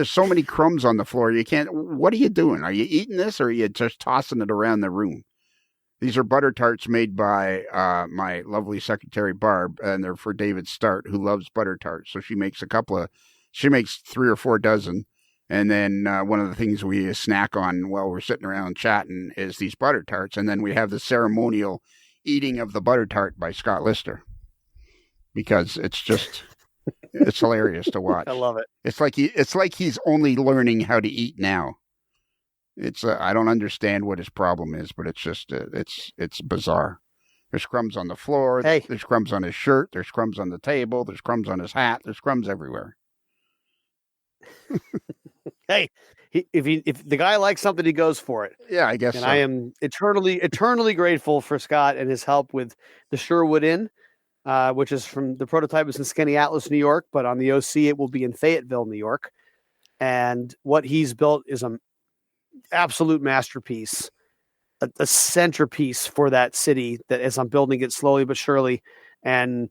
so many crumbs on the floor. You can't. What are you doing? Are you eating this or are you just tossing it around the room? These are butter tarts made by my lovely secretary Barb, and they're for David Start, who loves butter tarts. So she makes 3 or 4 dozen. And then one of the things we snack on while we're sitting around chatting is these butter tarts. And then we have the ceremonial eating of the butter tart by Scott Lister. Because it's hilarious to watch. I love it. It's like he's only learning how to eat now. I don't understand what his problem is, but it's just it's bizarre. There's crumbs on the floor. Hey. There's crumbs on his shirt. There's crumbs on the table. There's crumbs on his hat. There's crumbs everywhere. Hey, if the guy likes something, he goes for it. Yeah, I guess. And so. I am eternally grateful for Scott and his help with the Sherwood Inn, which is from the prototype is in Skaneateles, New York, but on the OC it will be in Fayetteville, New York. And what he's built is an absolute masterpiece, a centerpiece for that city. That as I'm building it slowly but surely, and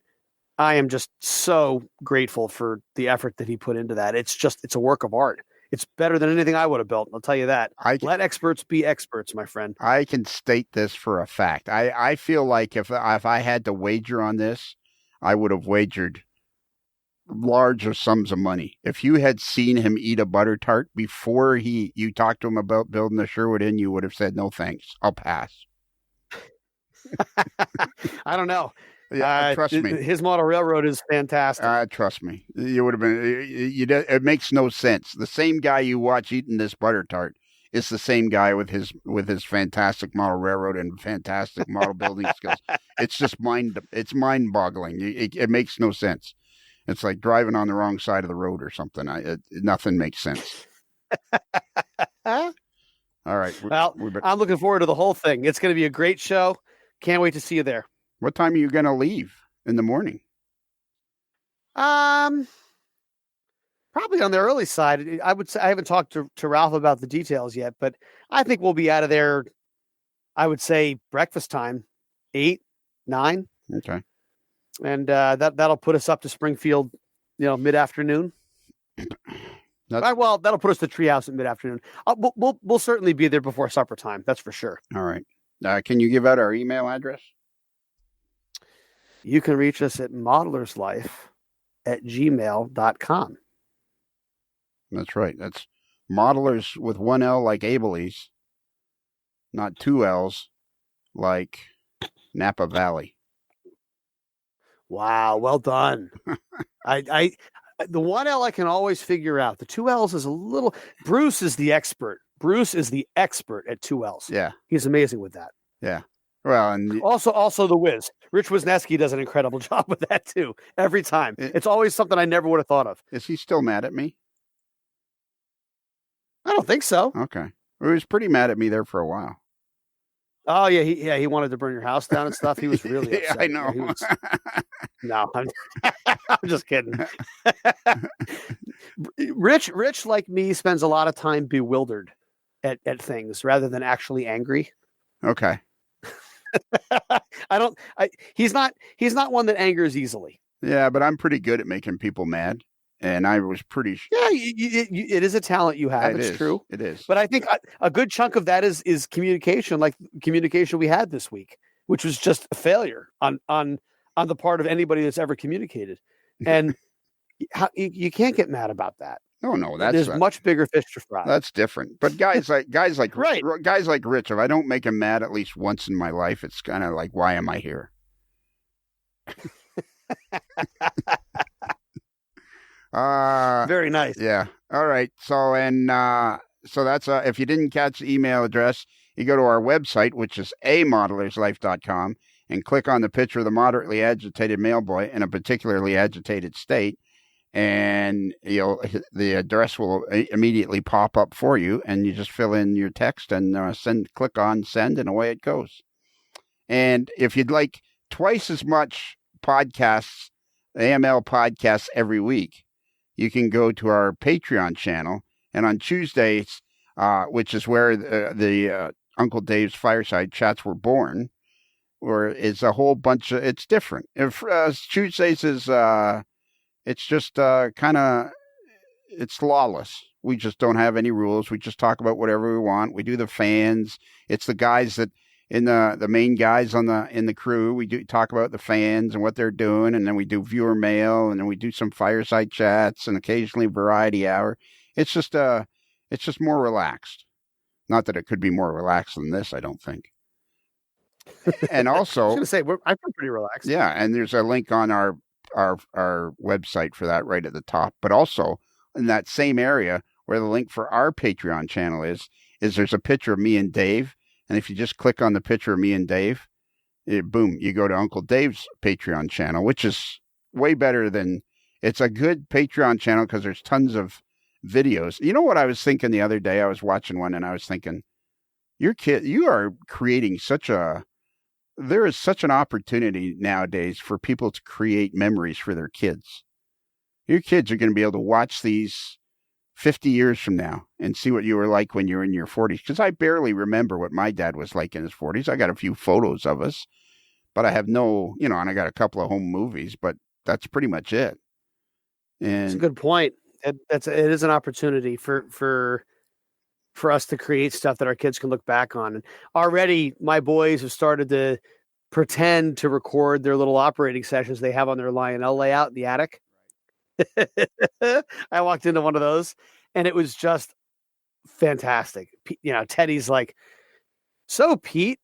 I am just so grateful for the effort that he put into that. It's a work of art. It's better than anything I would have built. I'll tell you that. Let experts be experts, my friend. I can state this for a fact. I feel like if I had to wager on this, I would have wagered larger sums of money. If you had seen him eat a butter tart before you talked to him about building the Sherwood Inn, you would have said, no, thanks. I'll pass. I don't know. Yeah, trust me. His model railroad is fantastic. Trust me. You would have been. It makes no sense. The same guy you watch eating this butter tart is the same guy with his fantastic model railroad and fantastic model building skills. It's just It's mind-boggling. It makes no sense. It's like driving on the wrong side of the road or something. Nothing makes sense. All right. Well, I'm looking forward to the whole thing. It's going to be a great show. Can't wait to see you there. What time are you going to leave in the morning? Probably on the early side. I would say I haven't talked to Ralph about the details yet, but I think we'll be out of there, I would say breakfast time, 8, 9. Okay. And that'll put us up to Springfield, mid-afternoon. Well, that'll put us to Treehouse at mid-afternoon. We'll certainly be there before supper time. That's for sure. All right. Can you give out our email address? You can reach us at modelerslife@gmail.com. That's right. That's modelers with one L like Abel's, not two L's like Napa Valley. Wow, well done. I the one L I can always figure out. The two L's is a little. Bruce is the expert. Bruce is the expert at two L's. Yeah, he's amazing with that. Yeah. Well, and also the Wiz. Rich Wisniewski does an incredible job with that too. Every time, it's always something I never would have thought of. Is he still mad at me? I don't think so. Okay, he was pretty mad at me there for a while. Oh yeah, he wanted to burn your house down and stuff. He was really upset. I know. No, I'm just kidding. Rich, like me, spends a lot of time bewildered at things rather than actually angry. Okay. He's not one that angers easily. Yeah, but I'm pretty good at making people mad. And I was pretty. Yeah, it is a talent you have. It's true. It is. But I think a good chunk of that is communication, like communication we had this week, which was just a failure on the part of anybody that's ever communicated. And you can't get mad about that. No, there's much bigger fish to fry. That's different. But guys like right. guys like Rich, if I don't make him mad at least once in my life, it's kind of like, why am I here? Very nice. Yeah. All right. So so that's if you didn't catch the email address, you go to our website, which is amodelerslife.com, and click on the picture of the moderately agitated mail boy in a particularly agitated state, and the address will immediately pop up for you, and you just fill in your text and click on send, and away it goes. And if you'd like twice as much podcasts, AML podcasts every week, you can go to our Patreon channel, and on Tuesdays, which is where the Uncle Dave's Fireside Chats were born, or is a whole bunch of, it's different. If Tuesdays is, it's just kind of, it's lawless. We just don't have any rules. We just talk about whatever we want. We do the fans. It's the guys that, the main guys in the crew, we do talk about the fans and what they're doing, and then we do viewer mail, and then we do some fireside chats, and occasionally variety hour. It's just more relaxed. Not that it could be more relaxed than this, I don't think. And also, I was going to say I feel pretty relaxed. Yeah, and there's a link on our website for that right at the top. But also in that same area where the link for our Patreon channel is there's a picture of me and Dave. And if you just click on the picture of me and Dave, boom, you go to Uncle Dave's Patreon channel, which is way better than, it's a good Patreon channel because there's tons of videos. You know what I was thinking the other day? I was watching one and I was thinking, you are creating there is such an opportunity nowadays for people to create memories for their kids. Your kids are going to be able to watch these 50 years from now and see what you were like when you were in your 40s. Because I barely remember what my dad was like in his 40s. I got a few photos of us, but I have no, and I got a couple of home movies, but that's pretty much it. And that's a good point. It is an opportunity for us to create stuff that our kids can look back on. And already my boys have started to pretend to record their little operating sessions they have on their Lionel layout in the attic. I walked into one of those and it was just fantastic. Teddy's like, so Pete,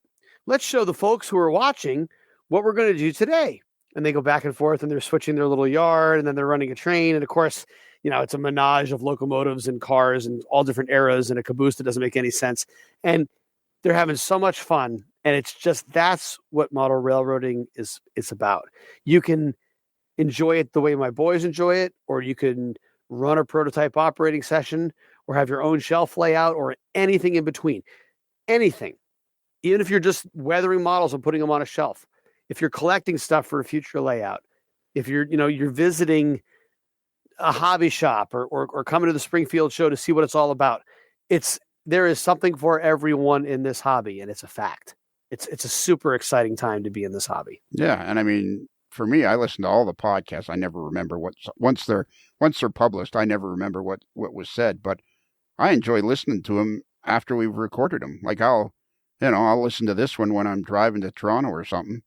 let's show the folks who are watching what we're going to do today. And they go back and forth and they're switching their little yard and then they're running a train. And of course, it's a menage of locomotives and cars and all different eras and a caboose that doesn't make any sense. And they're having so much fun. And it's just, that's what model railroading is about. You can enjoy it the way my boys enjoy it, or you can run a prototype operating session or have your own shelf layout or anything in between. Anything. Even if you're just weathering models and putting them on a shelf. If you're collecting stuff for a future layout, if you're visiting a hobby shop or coming to the Springfield show to see what it's all about, it's there is something for everyone in this hobby, and it's a fact. It's a super exciting time to be in this hobby. Yeah, and I mean, for me, I listen to all the podcasts. I never remember once they're published. I never remember what was said, but I enjoy listening to them after we've recorded them. Like I'll listen to this one when I'm driving to Toronto or something,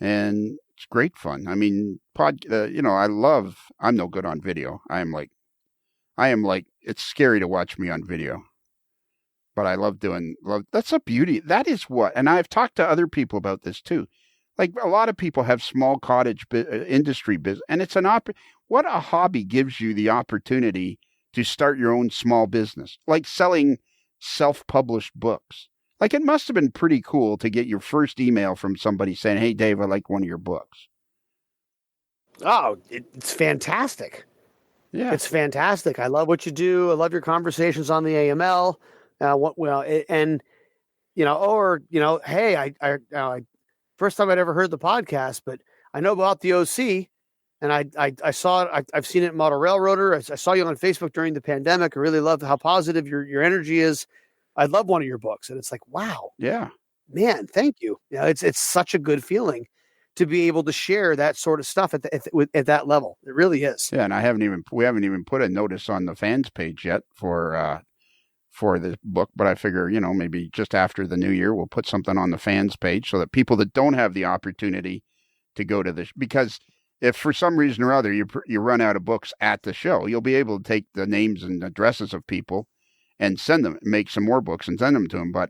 and it's great fun. I mean, I'm no good on video. I am like, it's scary to watch me on video. But I love that's a beauty. That is what, and I've talked to other people about this too. Like a lot of people have small cottage industry business, and it's what a hobby gives you the opportunity to start your own small business, like selling self-published books. Like it must have been pretty cool to get your first email from somebody saying, "Hey, Dave, I like one of your books." Oh, it's fantastic. Yeah, it's fantastic. I love what you do. I love your conversations on the AML. Hey, I first time I'd ever heard the podcast, but I know about the OC, and I saw it. I've seen it in Model Railroader. I saw you on Facebook during the pandemic. I really love how positive your energy is. I love one of your books, and it's like, wow, yeah, man, thank you. It's such a good feeling to be able to share that sort of stuff at that level. It really is. Yeah, and we haven't even put a notice on the fans page yet for the book, but I figure, maybe just after the new year, we'll put something on the fans page so that people that don't have the opportunity to go to this, because if for some reason or other you run out of books at the show, you'll be able to take the names and addresses of people and make some more books and send them to them. But,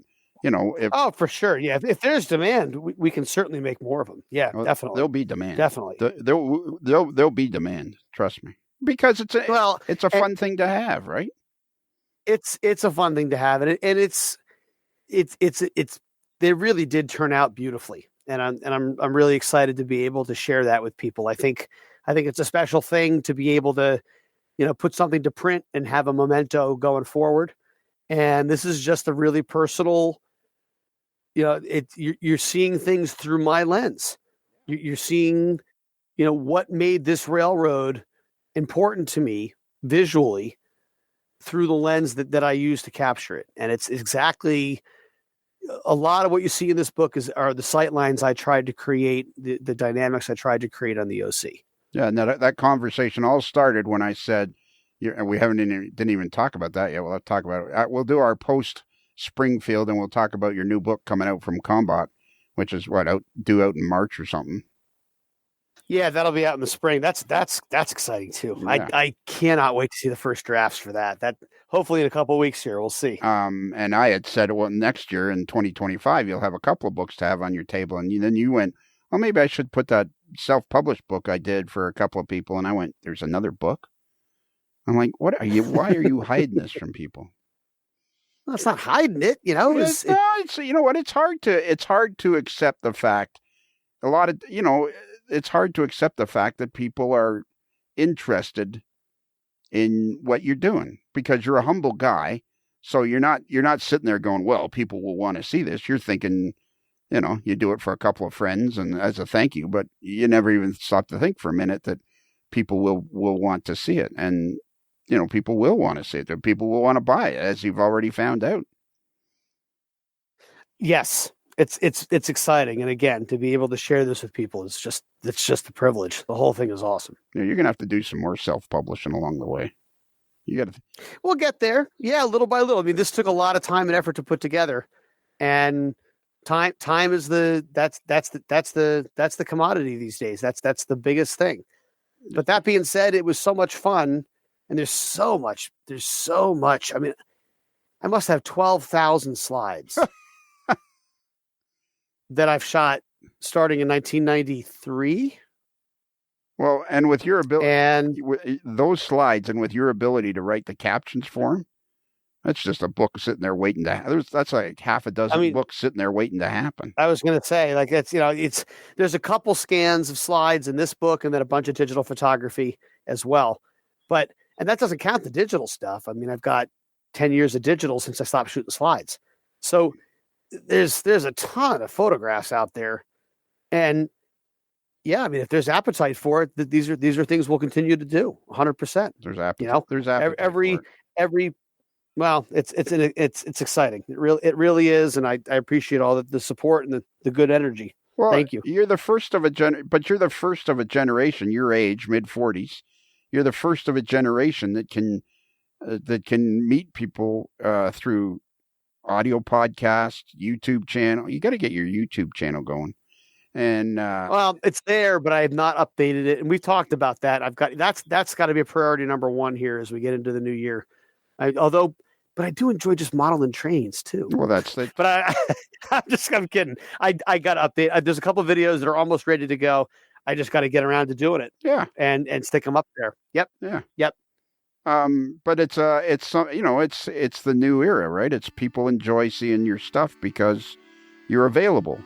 for sure. Yeah. If there's demand, we can certainly make more of them. Yeah, definitely. There'll be demand. Definitely. There'll be demand. Trust me, because it's a fun thing to have, right? It's a fun thing to have, and they really did turn out beautifully, and I'm really excited to be able to share that with people. I think it's a special thing to be able to, put something to print and have a memento going forward. And this is just a really personal, you're seeing things through my lens. You're seeing, what made this railroad important to me visually through the lens that I use to capture it. And it's exactly a lot of what you see in this book are the sight lines I tried to create, the dynamics I tried to create on the OC. Yeah, and that conversation all started when I said, and we didn't even talk about that yet. We'll have to talk about it. We'll do our post Springfield, and we'll talk about your new book coming out from Combat, which is due out in March or something. Yeah, that'll be out in the spring. That's exciting too. Yeah. I cannot wait to see the first drafts for that. That hopefully in a couple of weeks here, we'll see. And I had said, well, next year in 2025, you'll have a couple of books to have on your table. And then you went, well, maybe I should put that self-published book I did for a couple of people. And I went, there's another book? I'm like, why are you hiding this from people? Well, it's not hiding it, It's you know what? It's hard to accept the fact. It's hard to accept the fact that people are interested in what you're doing, because you're a humble guy. So you're not sitting there going, well, people will want to see this. You're thinking, you do it for a couple of friends and as a thank you, but you never even stop to think for a minute that people will want to see it. And, people will want to see it. That people will want to buy it, as you've already found out. Yes. It's exciting. And again, to be able to share this with people it's just a privilege. The whole thing is awesome. You're going to have to do some more self-publishing along the way. We'll get there. Yeah. Little by little. I mean, this took a lot of time and effort to put together, and time is that's the commodity these days. That's the biggest thing. But that being said, it was so much fun, and there's so much. I mean, I must have 12,000 slides that I've shot starting in 1993. Well, and with your ability, and those slides, and with your ability to write the captions for them, that's just a book sitting there waiting to. That's like half a dozen books sitting there waiting to happen. I was going to say, like, there's a couple scans of slides in this book, and then a bunch of digital photography as well. And that doesn't count the digital stuff. I mean, I've got 10 years of digital since I stopped shooting slides. So there's a ton of photographs out there, and yeah, I mean, if there's appetite for it, these are things we'll continue to do 100%. There's appetite. There's appetite. Every Well, it's exciting. It really is, and I appreciate all the support and the good energy. Well, thank you. You're the first of a but you're the first of a generation. Your age, mid-40s. You're the first of a generation that can meet people through audio podcast, YouTube channel. You got to get your YouTube channel going. And well, it's there, but I have not updated it, and we've talked about that. That's got to be a priority number one here as we get into the new year. But I do enjoy just modeling trains too. Well, that's it. But I'm kidding. I got to update. There's a couple of videos that are almost ready to go. I just got to get around to doing it. Yeah, and stick them up there. Yep. Yeah. Yep. But it's the new era, right? It's people enjoy seeing your stuff because you're available,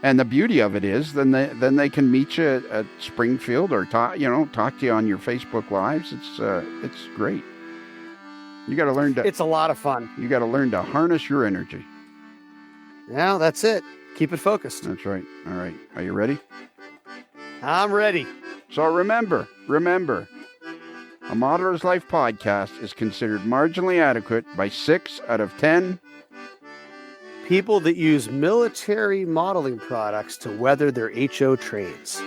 and the beauty of it is then they can meet you at Springfield or talk to you on your Facebook Lives. It's great. You got to learn to. It's a lot of fun. You got to learn to harness your energy. Yeah, that's it. Keep it focused. That's right. All right. Are you ready? I'm ready. So remember, a Modeler's Life podcast is considered marginally adequate by 6 out of 10 people that use military modeling products to weather their HO trains.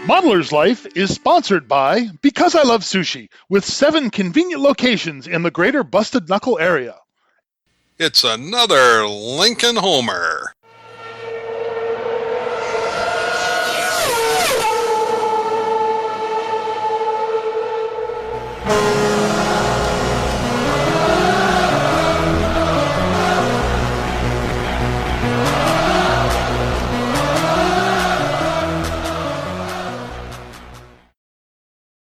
Modeler's Life is sponsored by Because I Love Sushi, with 7 convenient locations in the greater Busted Knuckle area. It's another Lincoln Homer.